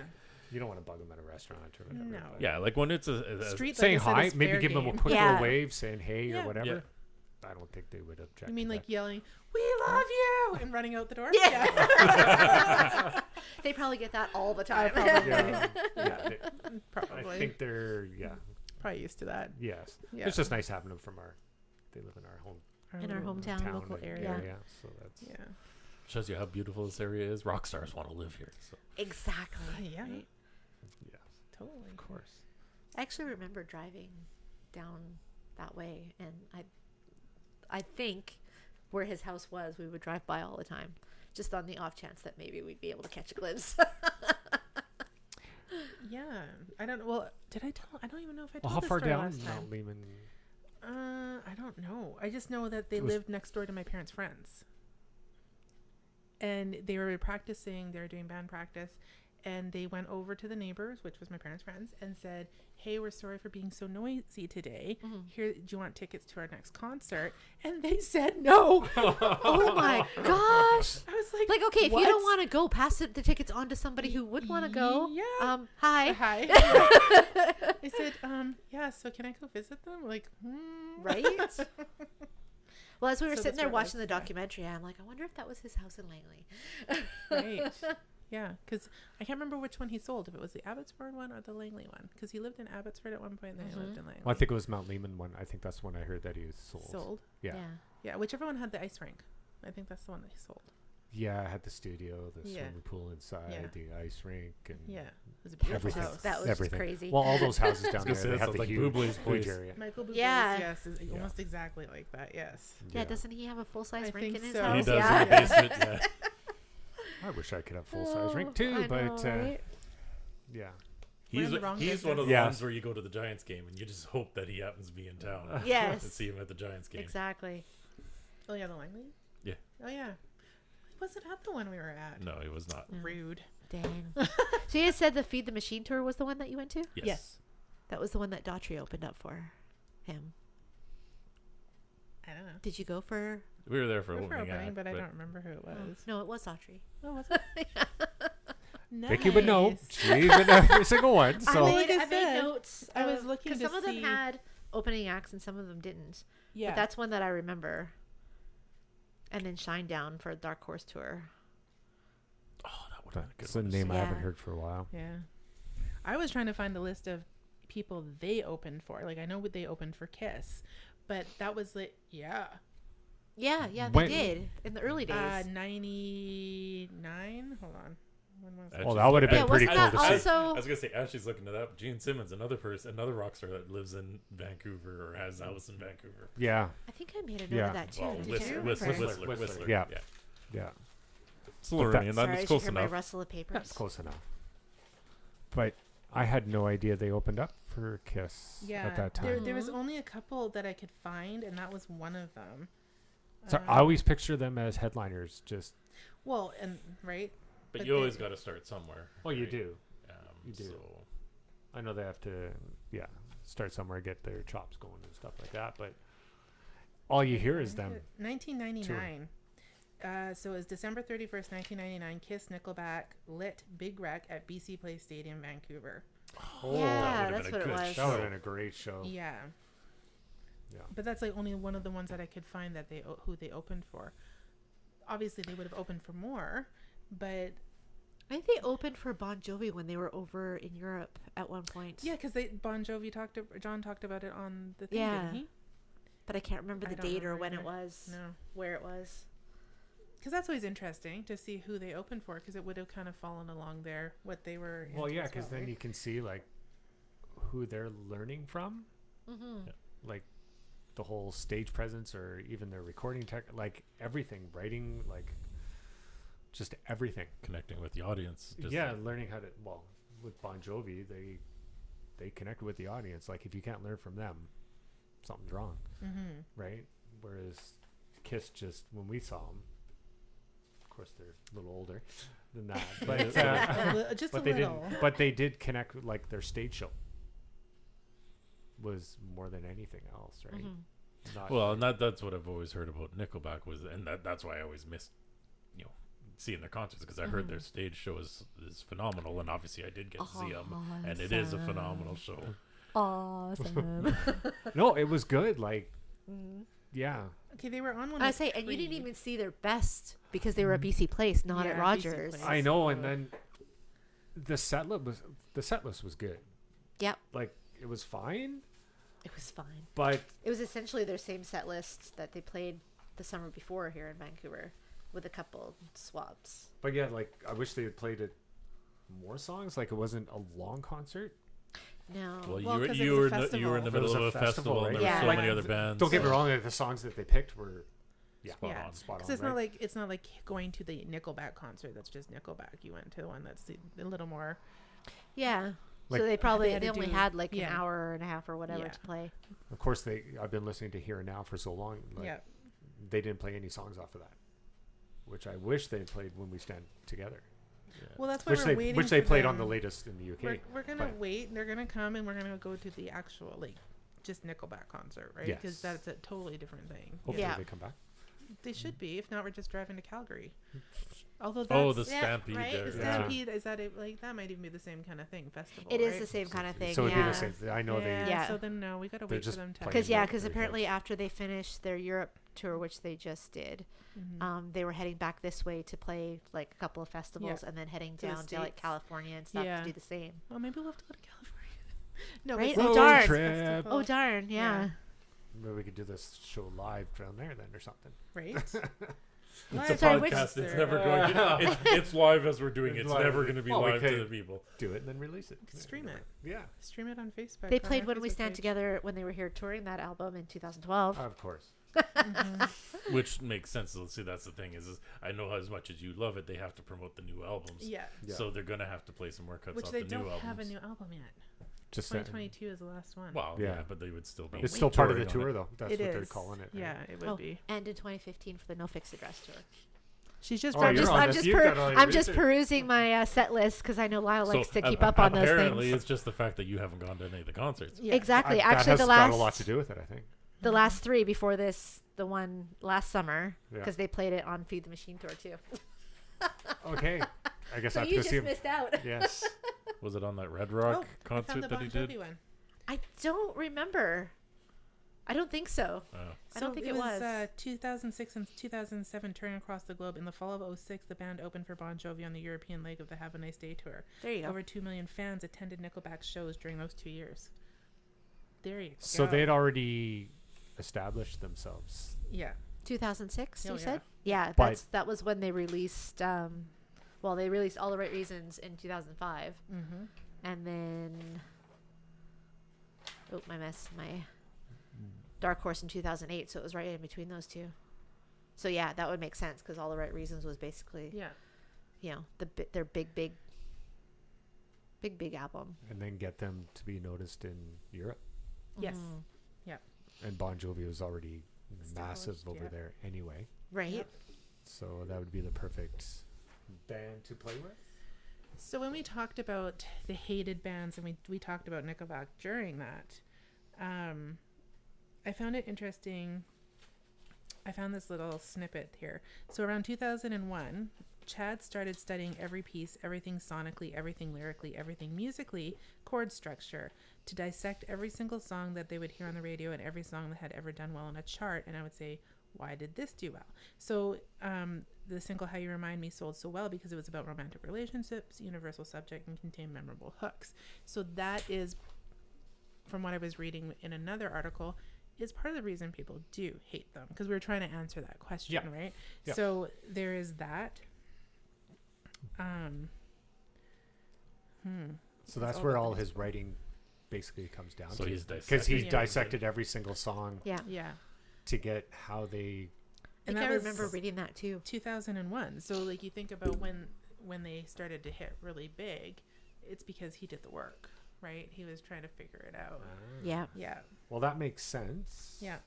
you don't want to bug him at a restaurant or whatever. No. but Yeah, like when it's a Street saying like I said, hi, is maybe fair give them a game. quick Yeah. little wave, saying hey Yeah. or whatever. Yeah. I don't think they would object. You mean to like that. yelling, "We love you," and running out the door? Yeah. They probably get that all the time. probably. Yeah, yeah. I Probably. think they're Probably used to that. yes. Yeah. It's just nice having them from they live in our home In our hometown, town local and area. So that's Yeah. shows you how beautiful this area is. Rock stars want to live here. So Exactly. Yeah. Right? yes, Totally. of course. I actually remember driving down that way, and I think where his house was, we would drive by all the time, just on the off chance that maybe we'd be able to catch a glimpse. Yeah. I don't. Well, did I tell? I don't even know if I told Well, how this far story down last time. Mount Lehman? I don't know. I just know that they It was- lived next door to my parents' friends. And they were practicing, they were doing band practice, and they went over to the neighbors, which was my parents' friends, and said, "Hey, we're sorry for being so noisy today. Here, do you want tickets to our next concert?" And they said no. Oh my gosh. I was like, Like, okay, if you "What?" don't want to go, pass the tickets on to somebody who would want to go. Yeah. Hi. Hi. I said, yeah, so can I go visit them? Like, Right? Well, as we were So sitting that's there where it watching was, the yeah. documentary, I'm like, I wonder if that was his house in Langley. Right. Yeah, because I can't remember which one he sold, if it was the Abbotsford one or the Langley one. Because he lived in Abbotsford at one point, and then he lived in Langley. Well, I think it was Mount Lehman one. I think that's the one I heard that he was sold. Sold. Yeah. Yeah, whichever one had the ice rink. I think that's the one that he sold. Yeah, I had the studio, the Yeah. swimming pool inside, Yeah. the ice rink, and Yeah. It was a beautiful everything. house. That was everything. just crazy. Well, all those houses down there, gonna say, they that have sounds the like huge, Bublé's place. area. Michael Bublé's, Yeah. yes, is almost exactly like that. Yes. Yeah, doesn't he have a full size I rink think in his so. house? He does yeah. in the basement. Yeah. I wish I could have full size Oh, rink too, I but know, right? yeah. We're in the wrong He's one of the business. Yeah. ones where you go to the Giants game and you just hope that he happens to be in town and Yes, see him at the Giants game. exactly. Oh yeah, the Langley. Yeah. Oh yeah. He wasn't at the one we were at. No, he was not. No. Rude. Dang. So you said the Feed the Machine tour was the one that you went to? Yes. That was the one that Daughtry opened up for him. I don't know. Did you go for? We were there for We're opening, act, but I don't remember who it was. No, it was Daughtry. Oh, was it? Nice. Vicky would know. She's been to every single one. So like I I made said, notes. I was looking because to some of them see- had opening acts and some of them didn't. Yeah. But that's one that I remember. And then Shinedown for Dark Horse tour. Oh, that would have been a good that's a one to name see. I haven't Yeah. heard for a while. Yeah. I was trying to find a list of people they opened for. Like I know what they opened for Kiss, but that was like Yeah, they When- did in the early days. 99. Hold on. When was Actually, Well, that would have been Yeah, pretty wasn't cool that to see. also- I was gonna say Ashley's looking it up. Gene Simmons, another rock star that lives in Vancouver or has a house in Vancouver. Yeah, I think I made a note Yeah. of that too. Well, and I Whistler, can't Whistler, remember. Whistler, Whistler. Whistler. Yeah. yeah. yeah, It's a little that- early, and Sorry, I that's should close hear my enough. rustle of papers. that's close enough. But I had no idea they opened up for Kiss Yeah. at that time. There was only a couple that I could find, and that was one of them. So I always picture them as headliners. Just Well, and right. But But you always they- got to start somewhere. well, you right? do. Um, You do. So I know they have to, start somewhere, get their chops going and stuff like that. But all you hear is them. 1999. So it was December 31st, 1999. Kiss, Nickelback, Lit, Big Wreck at BC Place Stadium, Vancouver. Oh, Yeah, that would've that's been what a it good was. That would show. have been a great show. Yeah. Yeah. But that's like only one of the ones that I could find that who they opened for. Obviously, they would have opened for more, but I think they opened for Bon Jovi when they were over in Europe at one point. yeah, because Bon Jovi John talked about it on the thing, Yeah. didn't he? But I can't remember I the don't date or remember when it either. was, No. where it was. Because that's always interesting to see who they opened for, because it would have kind of fallen along there, what they were Well, into yeah, as because well, then right? you can see like who they're learning from, Mm-hmm. like the whole stage presence or even their recording tech, like everything, writing, like just everything. Connecting with the audience. Just Yeah, learning how to. Well, with Bon Jovi, they connect with the audience. Like if you can't learn from them, something's wrong, Mm-hmm. right? Whereas Kiss, just when we saw them, of course they're a little older than that, but Just but a they little. didn't. But they did connect with like their stage show was more than anything else, right? Mm-hmm. Not Well, and that's what I've always heard about Nickelback was, and that's why I always missed, seeing their concerts because I heard their stage show is phenomenal, and obviously I did get to see them, and it is a phenomenal show. Awesome. no, it was good. Like, yeah, Okay, they were on one. I with say, and you didn't Creed. even see their best because they were at BC Place, not at Yeah, BC Rogers. Place. I know. And then the set list was good. Yep, Like it was fine, it was fine. but It was essentially their same set list that they played the summer before here in Vancouver, with a couple swaps. yeah, like I wish they had played it more songs. Like it wasn't a long concert. No. Well, Well, 'cause it you was a were in the festival. middle It of a was a festival, festival, and right? there Yeah. were so Like, many other bands. Don't get me wrong. The songs that they picked were Spot Yeah. on. spot on. Because Right? it's not like going to the Nickelback concert. That's just Nickelback. You went to one that's a little more. Yeah. Like- So they probably had they to only do- had like an yeah. hour and a half or whatever Yeah. to play. Of course, I've been listening to Here and Now for so long. Like, Yeah. they didn't play any songs off of that, which I wish they played When We Stand Together, Well, that's why we're waiting. which they for played on them. the latest in the UK. We're gonna but- wait. They're gonna come and we're gonna go to the actual just Nickelback concert, right? Yes. Because that's a totally different thing. Hopefully Yeah. they come back. They should be. If not, we're just driving to Calgary. Although that's Oh, the Yeah, Stampede right? there. the Yeah. Stampede is that that might even be the same kind of thing festival. It is right? the same kind of thing. So it'd yeah. be the same thing. I know yeah, they. Yeah. So then no, we gotta They're wait for just them to. playing Because Yeah, because very apparently close. after they finished their Europe tour, which they just did, Mhm. they were heading back this way to play like a couple of festivals, and then heading To the down to like States. California and stuff Yeah. to do the same. Well, maybe we'll have to go to California. No, Right? but Oh, it's darn. a Trip. festival, Oh darn! Yeah. Yeah. Maybe we could do this show live down there then or something. right? It's a Sorry, which- podcast. It's never going to. It's live as we're doing it. It's Live. never going to be Well, we live to could- the people. Do it and then release it. Stream it. Yeah, Stream it on Facebook. They on played our When We Facebook Stand page. Together when they were here touring that album in 2012. of course. Which makes sense. Let's see, that's the thing is I know as much as you love it, they have to promote the new albums. Yeah. Yeah. So they're going to have to play some more cuts Which off they the new don't albums. have a new album yet. Just 2022 is the last one. Well, yeah, Yeah. but they would still be. it's still part of the touring on tour, it. though. That's It what they're is. calling it. right? Yeah, it would be. And in 2015 for the No Fixed Address tour. She's just. Oh, I'm you're just, on I'm this. just, You've got all your I'm just research. perusing my set list because I know Lyle likes to keep a- up on those apparently things. it's just the fact that you haven't gone to any of the concerts. Yeah. Exactly. That Actually, has the got a lot last to do with it, I think. the last three before this, the one last summer, Yeah. because they played it on Feed the Machine tour too. Okay, I guess So I have you to go see just him. missed out. Yes. Was it on that Red Oh, Rock I found concert the that Bon he did? Jovi one. I don't remember. I don't think so. Oh. I don't think it was. 2006 and 2007 touring across the globe. In the fall of 2006, the band opened for Bon Jovi on the European leg of the Have a Nice Day tour. There you go. Over 2 million fans attended Nickelback shows during those 2 years. There you go. So they'd already established themselves. Yeah. 2006, Oh, you yeah. said? Yeah, But- that was when they released. Well, they released All the Right Reasons in 2005, Mm-hmm. and then my Dark Horse in 2008. So it was right in between those two. So yeah, that would make sense because All the Right Reasons was basically Yeah. their big album. And then get them to be noticed in Europe. Yes. Mhm. And Bon Jovi was already massive Established, over yeah. there anyway. Right. Yep. So that would be the perfect band to play with. So when we talked about the hated bands and we talked about Nickelback during that, I found it interesting. I found this little snippet here. So around 2001, Chad started studying every piece, everything sonically, everything lyrically, everything musically, chord structure, to dissect every single song that they would hear on the radio and every song that had ever done well on a chart. And I would say, why did this do well? So the single How You Remind Me sold so well because it was about romantic relationships, universal subject, and contained memorable hooks. So that is, from what I was reading in another article, is part of the reason people do hate them, because we were trying to answer that question, Yeah. right? Yeah. So there is that. So that's all where the all things. his writing basically comes down So to. he's Because he Yeah. dissected every single song Yeah. Yeah. to get how they. I think I remember reading that too. 2001. So like you think about when they started to hit really big, it's because he did the work, right? He was trying to figure it out. Yeah. Yeah. Well, that makes sense. Yeah.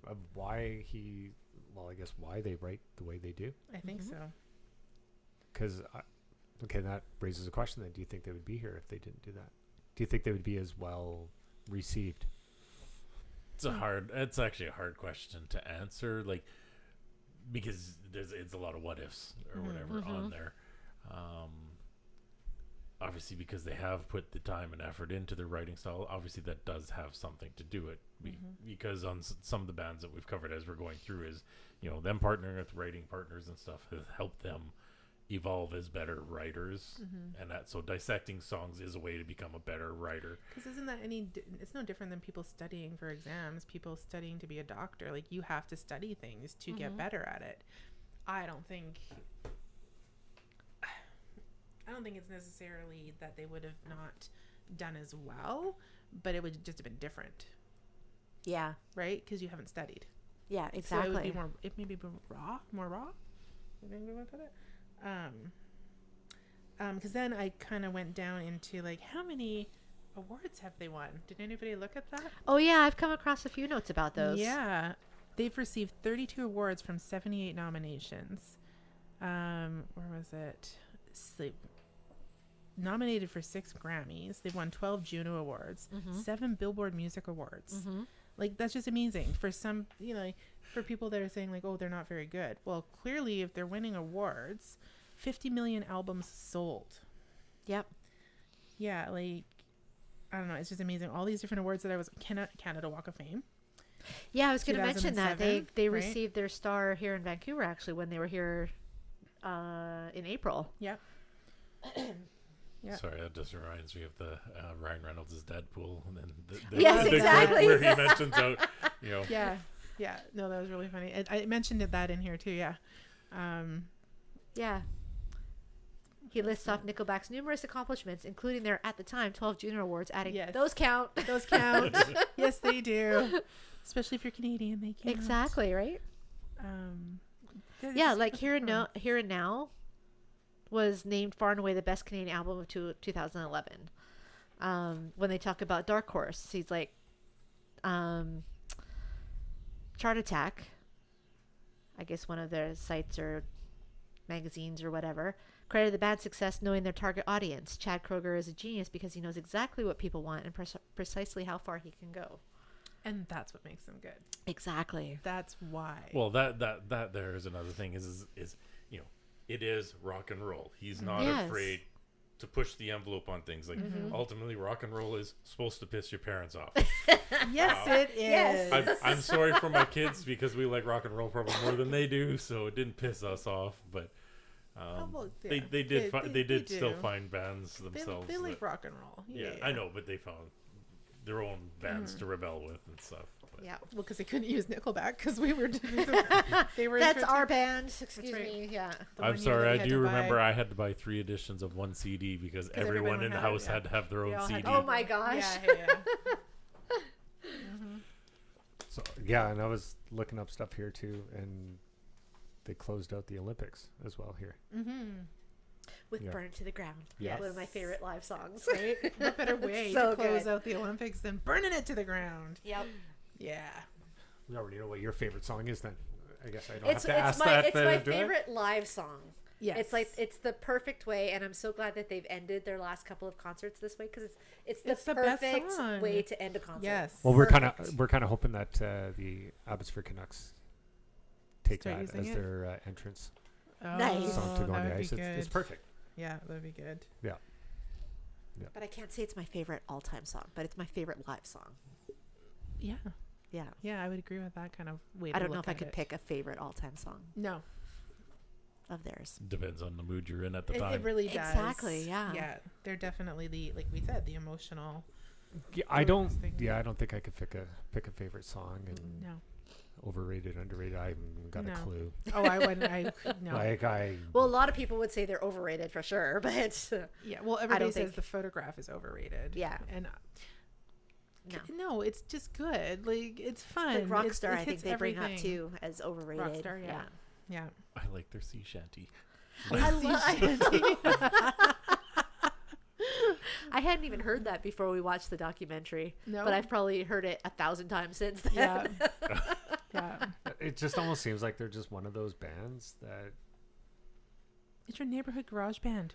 Of why he. Well, I guess why they write the way they do. I think Mhm. so. Because, okay, that raises a question then. Do you think they would be here if they didn't do that? Do you think they would be as well received? It's actually a hard question to answer, like, because it's a lot of what ifs or whatever on there. Obviously, because they have put the time and effort into their writing style, obviously that does have something to do it. Because on some of the bands that we've covered as we're going through is, them partnering with writing partners and stuff has helped them evolve as better writers, and that so dissecting songs is a way to become a better writer. Because isn't that it's no different than people studying for exams, people studying to be a doctor. Like you have to study things to get better at it. I don't think it's necessarily that they would have not done as well, but it would just have been different, Yeah. right? Because you haven't studied. Yeah. So Exactly. it may be more raw. I think we want to put it. Because then I kind of went down into like how many awards have they won? Did anybody look at that? Oh yeah, I've come across a few notes about those. Yeah, they've received 32 awards from 78 nominations. Where was it? Nominated for 6 Grammys. They've won 12 Juno Awards, 7 Billboard Music Awards. Like that's just amazing for some, for people that are saying like, oh, they're not very good. Well, clearly, if they're winning awards, 50 million albums sold. Yep. Yeah, like I don't know, it's just amazing. All these different awards that I was Canada Walk of Fame. Yeah, I was going to mention that 2007, they right? received their star here in Vancouver actually when they were here in April. Yep. Yeah. Sorry, that just reminds me of the Ryan Reynolds' Deadpool, and then Yes, the clip exactly. where he mentions out, Yeah. Yeah, no, that was really funny. I mentioned that in here too. Yeah. Yeah. He lists off Nickelback's numerous accomplishments, including their, at the time, 12 Junior Awards, adding, Yes. those count. Those count. Yes, they do. Especially if you're Canadian, they count. Exactly, right? They're Yeah, just like really fun. Here and Now was named far and away the best Canadian album of 2011. When they talk about Dark Horse, he's like, Chart Attack, I guess one of their sites or magazines or whatever, credited the band's success knowing their target audience. Chad Kroeger is a genius because he knows exactly what people want and precisely how far he can go. And that's what makes them good. Exactly. That's why. Well, that there is another thing is you know, it is rock and roll. He's not Yes. afraid to push the envelope on things. Like ultimately, rock and roll is supposed to piss your parents off. Yes, it is. Yes. I'm sorry for my kids because we like rock and roll probably more than they do, so it didn't piss us off. But well, they yeah. did They still do. find bands themselves. They like that- rock and roll. yeah, I know, but they found their own bands to rebel with and stuff. But Yeah. Well, because they couldn't use Nickelback because we were. They were. That's into- our band. Excuse right. me. Yeah. the I'm one year sorry, that we I had do to remember buy- I had to buy 3 editions of one CD because 'Cause everyone everyone in the had it, house yeah. had to have their We own all had CD. to Oh my gosh. Yeah. So yeah, and I was looking up stuff here too, and they closed out the Olympics as well here. With Yeah. Burn It to the Ground. Yeah. One of my favorite live songs. Right? What better way So to close good. out the Olympics than burning it to the ground? Yep. Yeah. We already know what your favorite song is then. I guess I don't It's have to ask my that. it's my do I? favorite live song. Yes. It's like it's the perfect way, and I'm so glad that they've ended their last couple of concerts this way because it's It's the best perfect song. way to end a concert. Yes. Well, we're kind Perfect. of hoping that the Abbotsford Canucks take Start that using as it? their entrance Nice. song to go on that the would ice. be It's good. perfect. Yeah, that'd be good. Yeah. But I can't say it's my favorite all-time song, but it's my favorite live song. Yeah. Yeah. Yeah, I would agree with that kind of way. I to don't know look if I at could it. pick a favorite all-time song No, of theirs. Depends on the mood you're in at the it time. really does. Exactly, yeah. Yeah, they're definitely like we said, the emotional. Yeah, I don't. thing. Yeah, I don't think I could pick a favorite song and No. overrated, underrated. I haven't got No. a clue. Oh, I wouldn't. I no. Like I. Well, a lot of people would say they're overrated for sure, but Yeah. Well, everybody says think- the photograph is overrated. Yeah. And no. no, it's just good. Like it's fun. Like It's- Rockstar, it I think hits they bring up everything. too as overrated. Rockstar, yeah. Yeah. I like their sea shanty. I hadn't even heard that before we watched the documentary, No. but I've probably heard it 1,000 times since then. Yeah. Yeah. It just almost seems like they're just one of those bands that. It's your neighborhood garage band.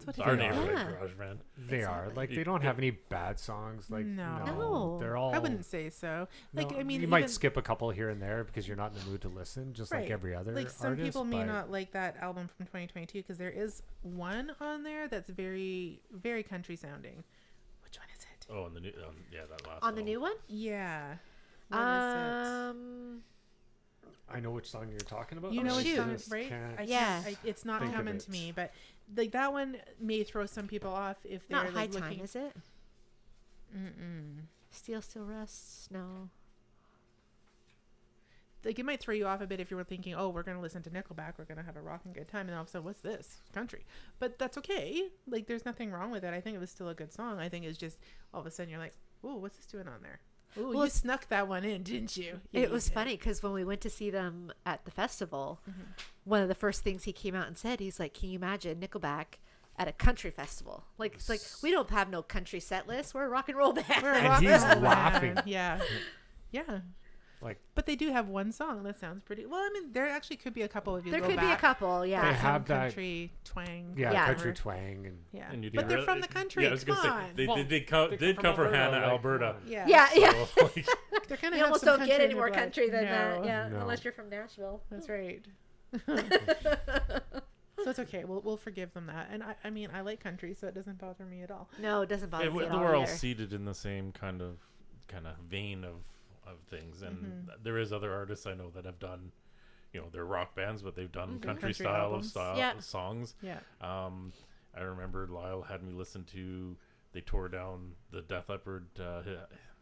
That's what It's our it is. neighborhood Yeah. garage band. They are like they don't have any bad songs. Like No. No. they're all. I wouldn't say so. Like no, I mean, you might even- skip a couple here and there because you're not in the mood to listen, just like Right. every other like some artist. people may but not like that album from 2022 because there is one on there that's very very country sounding. Which one is it? Oh, and the new, yeah, that last On the one. new one? Yeah. What is I know which song you're talking about. it? You Oh, know which shoot. song, just right? can't- Yeah. It's not think of coming it. to me, but like that one may throw some people off if they're Not High like Time, looking. is it? Mm-mm. Steel Still Rests? No. Like it might throw you off a bit if you were thinking, oh, we're gonna listen to Nickelback, we're gonna have a rocking good time, and all of a sudden, what's this? Country. But that's okay. Like there's nothing wrong with it. I think it was still a good song. I think it's just all of a sudden you're like, ooh, what's this doing on there? Ooh, Well, you it's- snuck that one in, didn't you? It was funny because when we went to see them at the festival, one of the first things he came out and said, he's like, can you imagine Nickelback at a country festival? Like, it's like, we don't have no country set list. We're a rock and roll band. We're a And rock he's and roll laughing. band. Yeah. Yeah. Like But they do have one song that sounds pretty well. I mean, there actually could be a couple if you There go could be a back. couple, That yeah. They some have that- country twang. yeah, Yeah. country twang and Yeah. And you But do they're real- from the country. Yeah, I was Come gonna on. say they Well, did they come from Hannah, like, Alberta. Yeah. Yeah. So, like, They're kind of You almost don't get any more country than that. Yeah, No. unless you're from Nashville. That's right. So it's okay. We'll forgive them that. And I mean, I like country, so it doesn't bother me at all. No, it doesn't bother me at all we're all either. seated in the same kind of vein of things, and there is other artists I know that have done, they're rock bands, but they've done country Country style albums. Yeah. songs. Yeah. I remember Lyle had me listen to. They tore down the Def Leppard.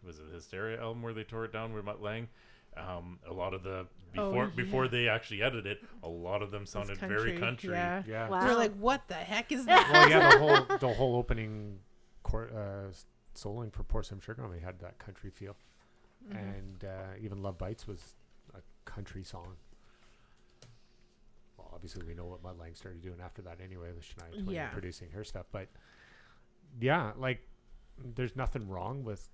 Was it Hysteria album where they tore it down with Mutt Lang, A lot of the Oh, before yeah. they actually edited it, a lot of them sounded very country. Yeah. Yeah. Wow. You're like, what the heck is that? Well, yeah, the whole opening soloing for Pour Some Sugar on Me had that country feel, Mhm. and even Love Bites was a country song. Well, obviously we know what Mudlang started doing after that anyway, with Shania Twain Yeah. producing her stuff, but yeah, like there's nothing wrong with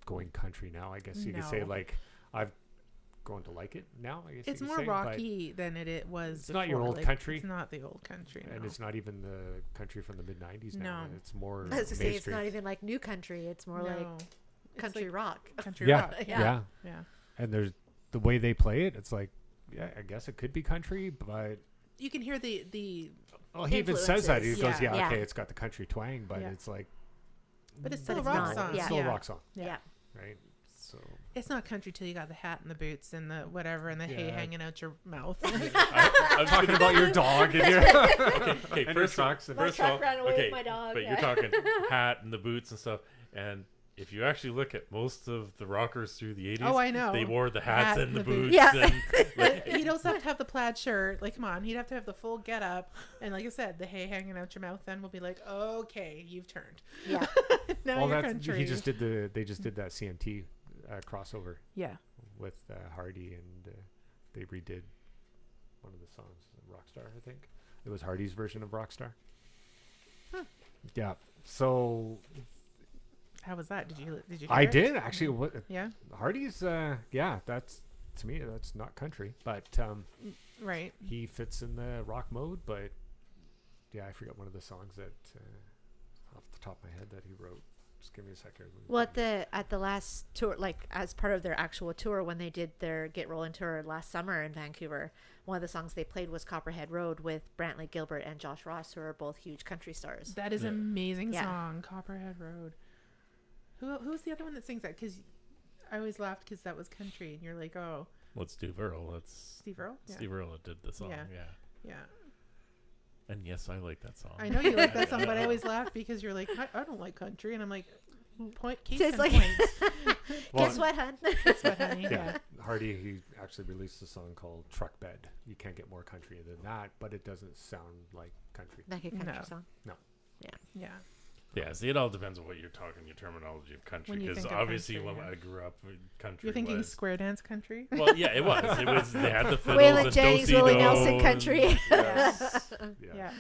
going country now. I guess you could say No. like I've grown to like it now. I guess It's you could more say, but- rocky than it was. It's not your before. old Like, country. It's not the old country. and no. it's not even the country from the mid '90s now. No. It's more I was to say it's mainstream. not even like new country. It's more like No. It's country like rock. country Yeah. rock. Yeah. Yeah. Yeah. And there's the way they play it. It's like, yeah, I guess it could be country, but You can hear the well, he even says that. He Influences. goes, yeah, Yeah. okay, it's got the country twang, but Yeah. it's like, but it's But still a it's rock not. song. It's Yeah. still a rock song, Yeah. right? So It's not country till you got the hat and the boots and the whatever and the hay Yeah. hanging out your mouth. I'm talking about your dog and your okay, and first your of all, socks and- My first of all, truck ran away with okay, my dog. but yeah. you're talking hat and the boots and stuff. And if you actually look at most of the rockers through the 80s, Oh, I know. they wore the hats Hat and the and the boots. boots. And, But he'd also have to have the plaid shirt. Like, come on, he'd have to have the full get up. And like I said, the hay hanging out your mouth then will be like, okay, you've turned. Yeah. Now well, you're that's country. they just did that CMT crossover Yeah. with Hardy, and they redid one of the songs, Rockstar, I think. It was Hardy's version of Rockstar. Huh. Yeah. So How was that? Did you hear I it? did actually. What Yeah. Hardy's? Yeah, that's to me that's not country, but Right. he fits in the rock mode. But yeah, I forgot one of the songs that off the top of my head that he wrote. Just give me a second. Well, at the last tour, like as part of their actual tour, when they did their Get Rollin' tour last summer in Vancouver, one of the songs they played was Copperhead Road with Brantley Gilbert and Josh Ross, who are both huge country stars. That is Yeah. an amazing Yeah. song, Copperhead Road. Who's the other one that sings that? Because I always laughed because that was country, and you're like, oh, Let's do Earle. That's Steve Earle. Yeah. Steve Earle that did the song. Yeah. Yeah. Yeah. And yes, I like that song. I know you like that song, but I always laugh because you're like, I don't like country, and I'm like, case It's in like- point. Well, Guess what, hun? That's what, honey. yeah, Yeah. Hardy, he actually released a song called Truck Bed. You can't get more country than that, but it doesn't sound like country. Like a country No. song. Yeah. Yeah, see, it all depends on what you're talking, your terminology of country. When you Because think of obviously, country, when yeah. I grew up, country You're thinking was. square dance country? Well, yeah, it was. It was. They had the fiddles Waylon and Jennings, do-si-do Willie Nelson and- country. Yes. Yeah.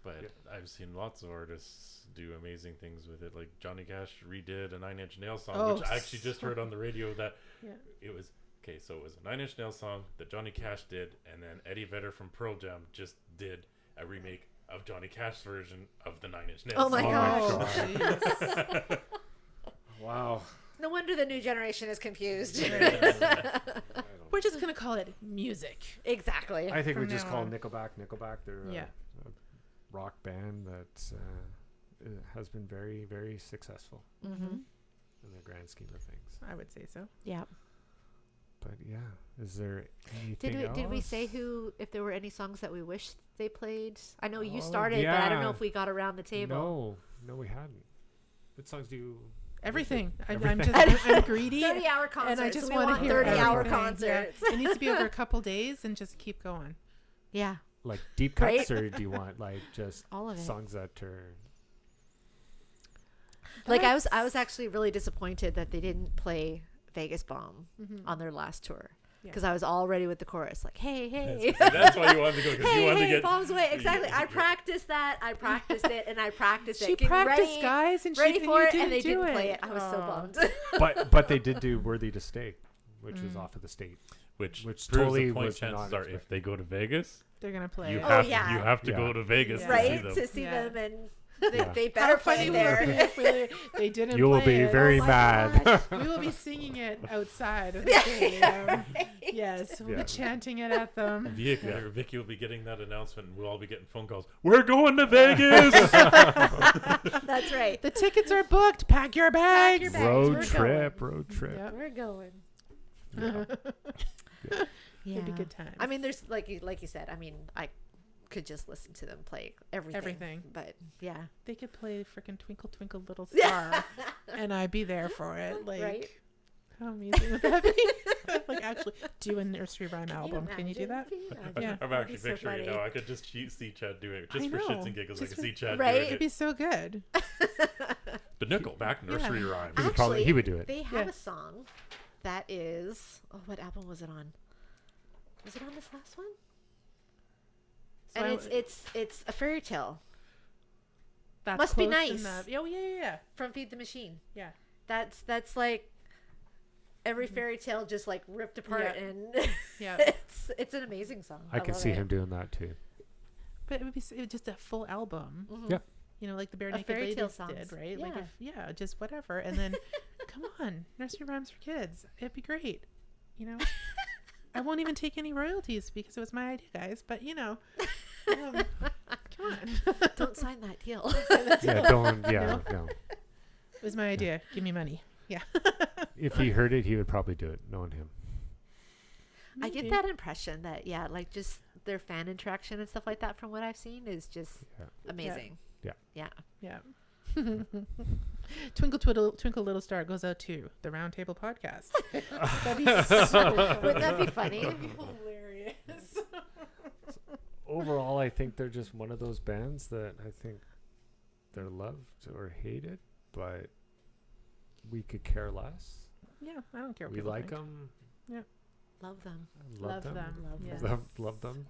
But Yeah. I've seen lots of artists do amazing things with it. Like Johnny Cash redid a Nine Inch Nails song, Oh, which I actually just heard on the radio that Yeah. it was okay. So it was a Nine Inch Nails song that Johnny Cash did, and then Eddie Vedder from Pearl Jam just did a remake of Johnny Cash's version of the Nine Inch Nails. Oh my song. gosh. jeez. Wow. No wonder the new generation is confused. We're just going to call it music. Exactly. I think we From just now call on. Nickelback Nickelback. They're Yeah. a rock band that has been very, very successful Mm-hmm. in the grand scheme of things. I would say so. Yeah. But yeah, is there anything Did we else? say if there were any songs that we wish they played? I know you Oh, started, but I don't know yeah. if we got around the table. No, we hadn't. What songs do you? Everything. I'm Everything. just I'm greedy. 30-hour concerts. And I just we want to want hear 30-hour everything. concerts. Yeah. It needs to be over a couple days and just keep going. Yeah. Like deep Right? cuts, or do you want like just All of it. songs that are? Like I was actually really disappointed that they didn't play Vegas Bomb Mhm. on their last tour. Yeah. Because I was all ready with the chorus, like, hey, hey, That's why you wanted to go, because you hey, wanted to hey, get bombs away. Exactly. I you- practiced that. I practiced it, and I practiced it. She getting practiced, ready, guys, and ready she for you it, and they do didn't play it. I was so Aw. bummed. But they did do "Worthy to Stay," which is off of the state. which Which proves totally the point. was Chances not are, if they go to Vegas, They're gonna play. you it. Oh, have yeah. you have to Yeah. go to Vegas Yeah. to see Right? them. To see Yeah. them, and Yeah. they How better funny play will it be there. if they didn't You will play be it? very my mad. gosh. We will be singing it outside of the stadium. Yes, we'll Yeah. be chanting it at them. Vicki will be getting that announcement, and we'll all be getting phone calls. We're going to Vegas. That's right. The tickets are booked. Pack your bags. your bags. Road We're trip, road trip. Yep. We're going. Yeah. Yeah. It'd be good times. I mean, there's like you said. I mean, I could just listen to them play everything. Everything. But yeah, they could play freaking Twinkle Twinkle Little Star, and I'd be there for it. Like, Right. How amazing would that be? Like actually do a nursery rhyme album. Can you do that? Yeah. I'm actually picturing, I could just see Chad do it. Just I for know. shits and giggles, I Just could see Chad right? doing It'd it. be so good. The Nickelback nursery rhyme. He would do it. They have Yeah. a song that is. Oh, what album was it on? Was it on this last one? So And it's a fairy tale That's Must Be close Nice. enough. Oh yeah. from Feed the Machine. Yeah. That's like every fairy tale just like ripped apart, Yeah. and Yeah. it's an amazing song. I could love see it. him doing that too. But it would be just a full album. Mhm. Yeah. You know, like the Bare Of Naked fairy tale Ladies did, songs. right? Yeah. Like just whatever. And then come on, nursery rhymes for kids. It'd be great. You know? I won't even take any royalties because it was my idea, guys. But come on. Don't sign that deal. Yeah, don't. Yeah, no. It was my idea. Give me money. Yeah. If he heard it, he would probably do it, knowing him. I get Maybe. that impression that like just their fan interaction and stuff like that from what I've seen is just Yeah. amazing. Yeah. Yeah. Yeah. Twinkle Little Star goes out to the Round Table Podcast. That'd be so, wouldn't that be funny? Hilarious. Overall, I think they're just one of those bands that I think they're loved or hated, but we could care less. Yeah, I don't care what We people like think. them. Love them. Love them. Love Yes. them. Love them.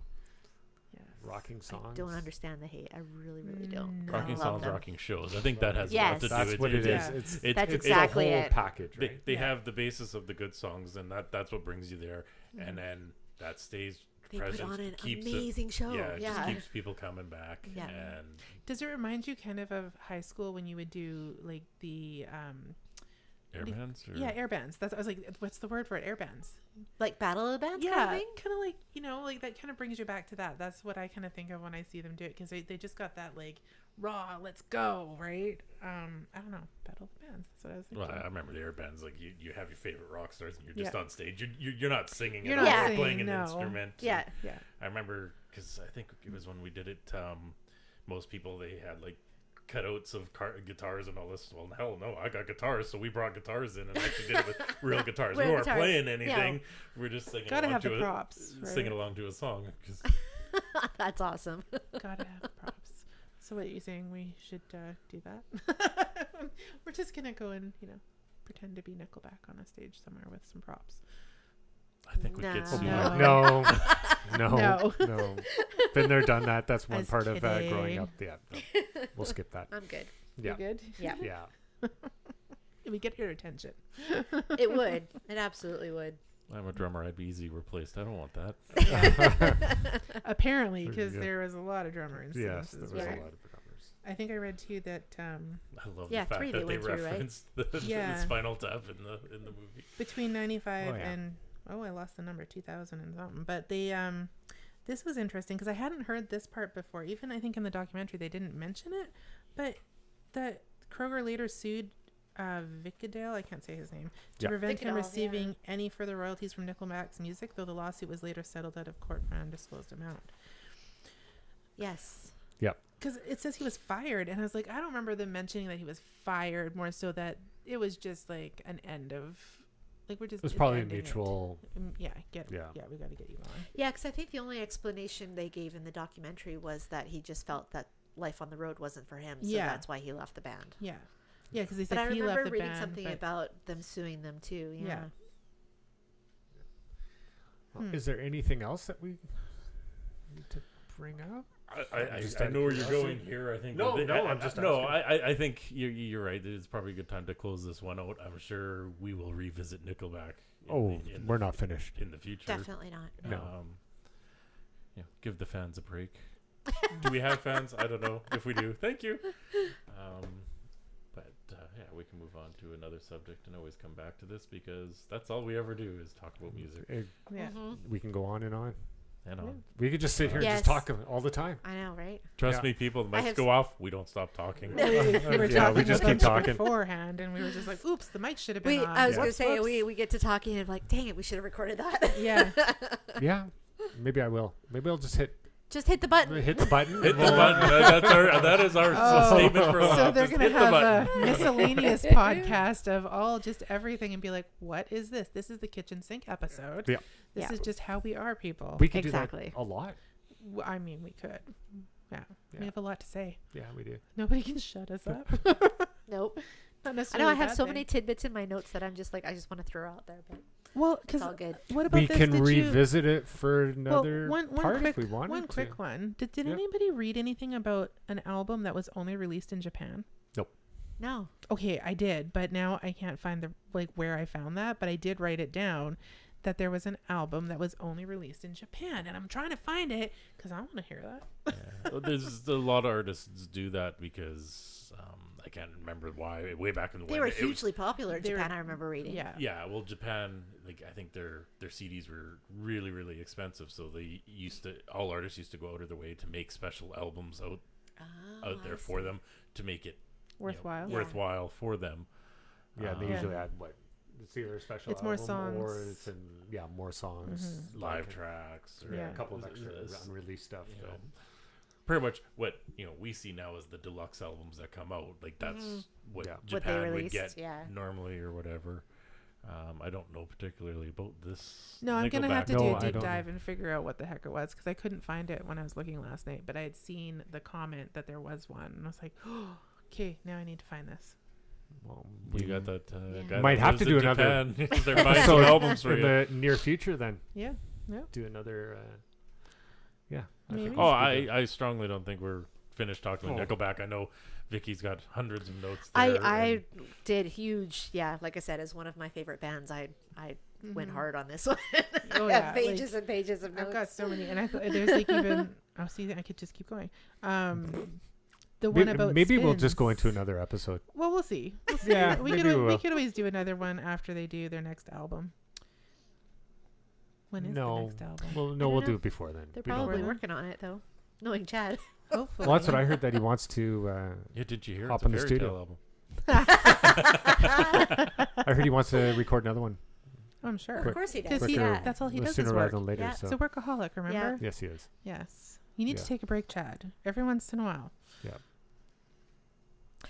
Yes. Rocking songs. I don't understand the hate. I really, really don't. No. Rocking Love songs, them. rocking shows. I think that has a Yes. lot to do That's with what it is. Yeah. It's That's it's exactly a whole it. package, right? They Yeah. have the basis of the good songs, and that's what brings you there, and then that stays They put present. on an keeps amazing show. it, Yeah. just keeps people coming back. Yeah. And Does it remind you kind of high school when you would do like the airbands. Or? air bands? I was like, what's the word for it? Air bands. Like Battle of the Bands Yeah, kind of thing? kind of like like that kind of brings you back to that. That's what I kind of think of when I see them do it because they just got that like raw, let's go, right? I don't know, Battle of the Bands. That's what I was thinking. Well, I remember the airbands. Like you have your favorite rock stars, and you're just Yeah. on stage. You're not singing. You're at not all. singing, You're playing an no. instrument. Yeah. Yeah. I remember because I think it was when we did it. Most people they had like cutouts of guitars and all this. Well, hell no, I got guitars, so we brought guitars in and actually did it with real guitars. Real We weren't guitars. playing anything. We're just singing. Gotta along have to the a, props, right? Singing along to a song. 'Cause That's awesome. Gotta have props. So what are you saying? We should do that? We're just gonna go and pretend to be Nickelback on a stage somewhere with some props. I think we No. get sued. No. No. Been there, done that. That's one I was part of growing kidding. up. Yeah, no. We'll skip that. I'm good. Yeah, You good? Yeah. yeah. We get your attention. It would. It absolutely would. I'm a drummer. I'd be easy replaced. I don't want that. Apparently, because Yeah. there was a lot of drummer Yes, incidents. there was Yeah. a lot of drummers. I think I read too that I love Yeah, the fact 3 that they they went through, right? referenced the Yeah. Spinal Tap in the movie. between 95 Oh, yeah. and I lost the number 2000 and something. But they this was interesting because I hadn't heard this part before. Even I think in the documentary they didn't mention it, but that Kroger later sued Vicki, I can't say his name, to Yeah. prevent him Vicki, receiving yeah. any further royalties from Nickelback's music, though the lawsuit was later settled out of court for an undisclosed amount. Yes. Because it says he was fired, and I was like, I don't remember them mentioning that he was fired. More so that it was just like an end of, like we're just. It was probably a ending it. mutual. Yeah, Yeah. we got to get you on. Yeah, because I think the only explanation they gave in the documentary was that he just felt that life on the road wasn't for him. So Yeah. that's why he left the band. Yeah, because they But said I he left remember the reading band, something but- about them suing them too. Yeah. Yeah. Is there anything else that we need to bring up? Just I out of know where you're curiosity? going here. I think. No, I, no, I, I'm just no. asking. I think you're right. It's probably a good time to close this one out. I'm sure we will revisit Nickelback. We're not finished. in the future. Definitely not. No. Give the fans a break. Do we have fans? I don't know. If we do, thank you. But yeah, we can move on to another subject and always come back to this because that's all we ever do is talk about music. Yeah. Mhm. We can go on and on. And on. We could just sit here and Yes. just talk all the time. I know, right? Trust Yeah. me, people. The I mics have go off. We don't stop talking. We were Yeah, talking we just a keep bunch talking. beforehand, and we were just like, "Oops, the mic should have been on." I was Yeah. gonna say Whoops. we get to talking and like, dang it, we should have recorded that. Yeah. Yeah, maybe I will. Maybe I'll just hit Just hit the button. Hit the button. Hit the button. That is our statement for life. So they're Just going to hit the have button. a miscellaneous podcast of just everything and be like, what is this? This is the kitchen sink episode. Yeah. This Yeah. is just how we are, people. We could Exactly. do that a lot. I mean, we could. Yeah. Yeah. We have a lot to say. Yeah, we do. Nobody can shut us up. Nope. Not I necessarily know I a have bad so thing. many tidbits in my notes that I'm just like, I just want to throw out there, but Well, it's because all good. what about We this? can Did you- revisit it for another one part quick, if we wanted one to. quick one. Did Yeah. anybody read anything about an album that was only released in Japan? No. Okay, I did, but now I can't find the where I found that, but I did write it down that there was an album that was only released in Japan, and I'm trying to find it because I want to hear that. Yeah. Well, there's a lot of artists do that because I can't remember why. Way back in the They when were it was- hugely popular in they were- Japan, I remember reading. Yeah. Yeah, well, Japan, like I think their CDs were really, really expensive, so all artists used to go out of their way to make special albums out there for them to make it Worthwhile. Yeah. worthwhile for them. Yeah, they Yeah. usually add what? It's either a special It's more album or songs. it's more songs. Live tracks, or Yeah. A couple of Is- extra is- unreleased stuff. you know, pretty much what we see now as the deluxe albums that come out. Like that's what Yeah. What they Japan would released, get yeah. normally or whatever. I don't know particularly about this. No, I'm going to have to Nickelback. do No, a I deep don't dive and figure out what the heck it was because I couldn't find it when I was looking last night, but I had seen the comment that there was one, and I was like, oh, okay, now I need to find this. Well, You got that Yeah. guy Might that have to lives do in another Japan. They're buying So some albums for in you. the near future, then Yeah. do another. Yeah. Maybe. think Oh, we should do I strongly don't think we're finished talking about Oh. Nickelback. I know Vicky's got hundreds of notes there. I did huge, like I said, as one of my favorite bands, I went hard on this one. Oh, I have yeah, pages and pages of notes. I've got so many, and I thought there's like even. Oh, see, I could just keep going. The one about maybe we'll just go spins. into another episode. Well, we'll see. We'll see. Yeah, we maybe could we we will. could always do another one after they do their next album. When is the next album? Well, I no, don't we'll know. do it before then. They're We don't probably know. working on it though, knowing Chad. Hopefully. Well, that's what I heard that he wants to. Yeah, did you hear? Hop It's a in the fairy studio. tale album. I heard he wants to record another one. I'm sure. Of course he does. Because he, quicker, that's all he does is sooner work. rather than later. Yeah. So He's a workaholic, remember? yes, he is. Yes. You need Yeah. to take a break, Chad. Every once in a while. Yeah.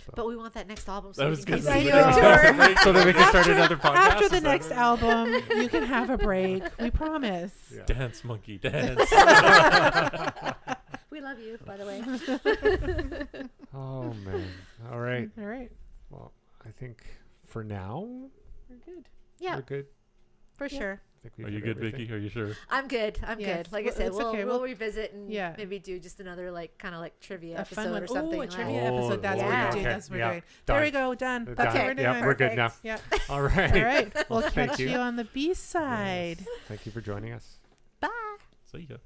So. But we want that next album. So That we was can good. keep I going know. on tour. So that we can start another podcast. After the is that next what- album, you can have a break. We promise. Yeah. Dance, monkey, dance. We love you, by the way. Oh man. All right. All right. Well, I think for now We're good. Yeah, we're good. for Yeah. sure. I think we Are did you good, everything. Vicky? Are you sure? I'm good. I'm Yes. good. Like Well, I said, it's we'll okay. we'll We'll- revisit and Yeah. maybe do just another kind of trivia A episode fun one. or something. Oh, a like- trivia Oh, episode. That's what yeah. we're doing. Okay. That's what we're Yeah. doing. Done. There we go. Done. Done. That's what we're doing. Yeah, we're good now. Perfect. Yeah. All right. All right. We'll Thank catch you. you on the B side. Thank you for joining us. Bye. See ya.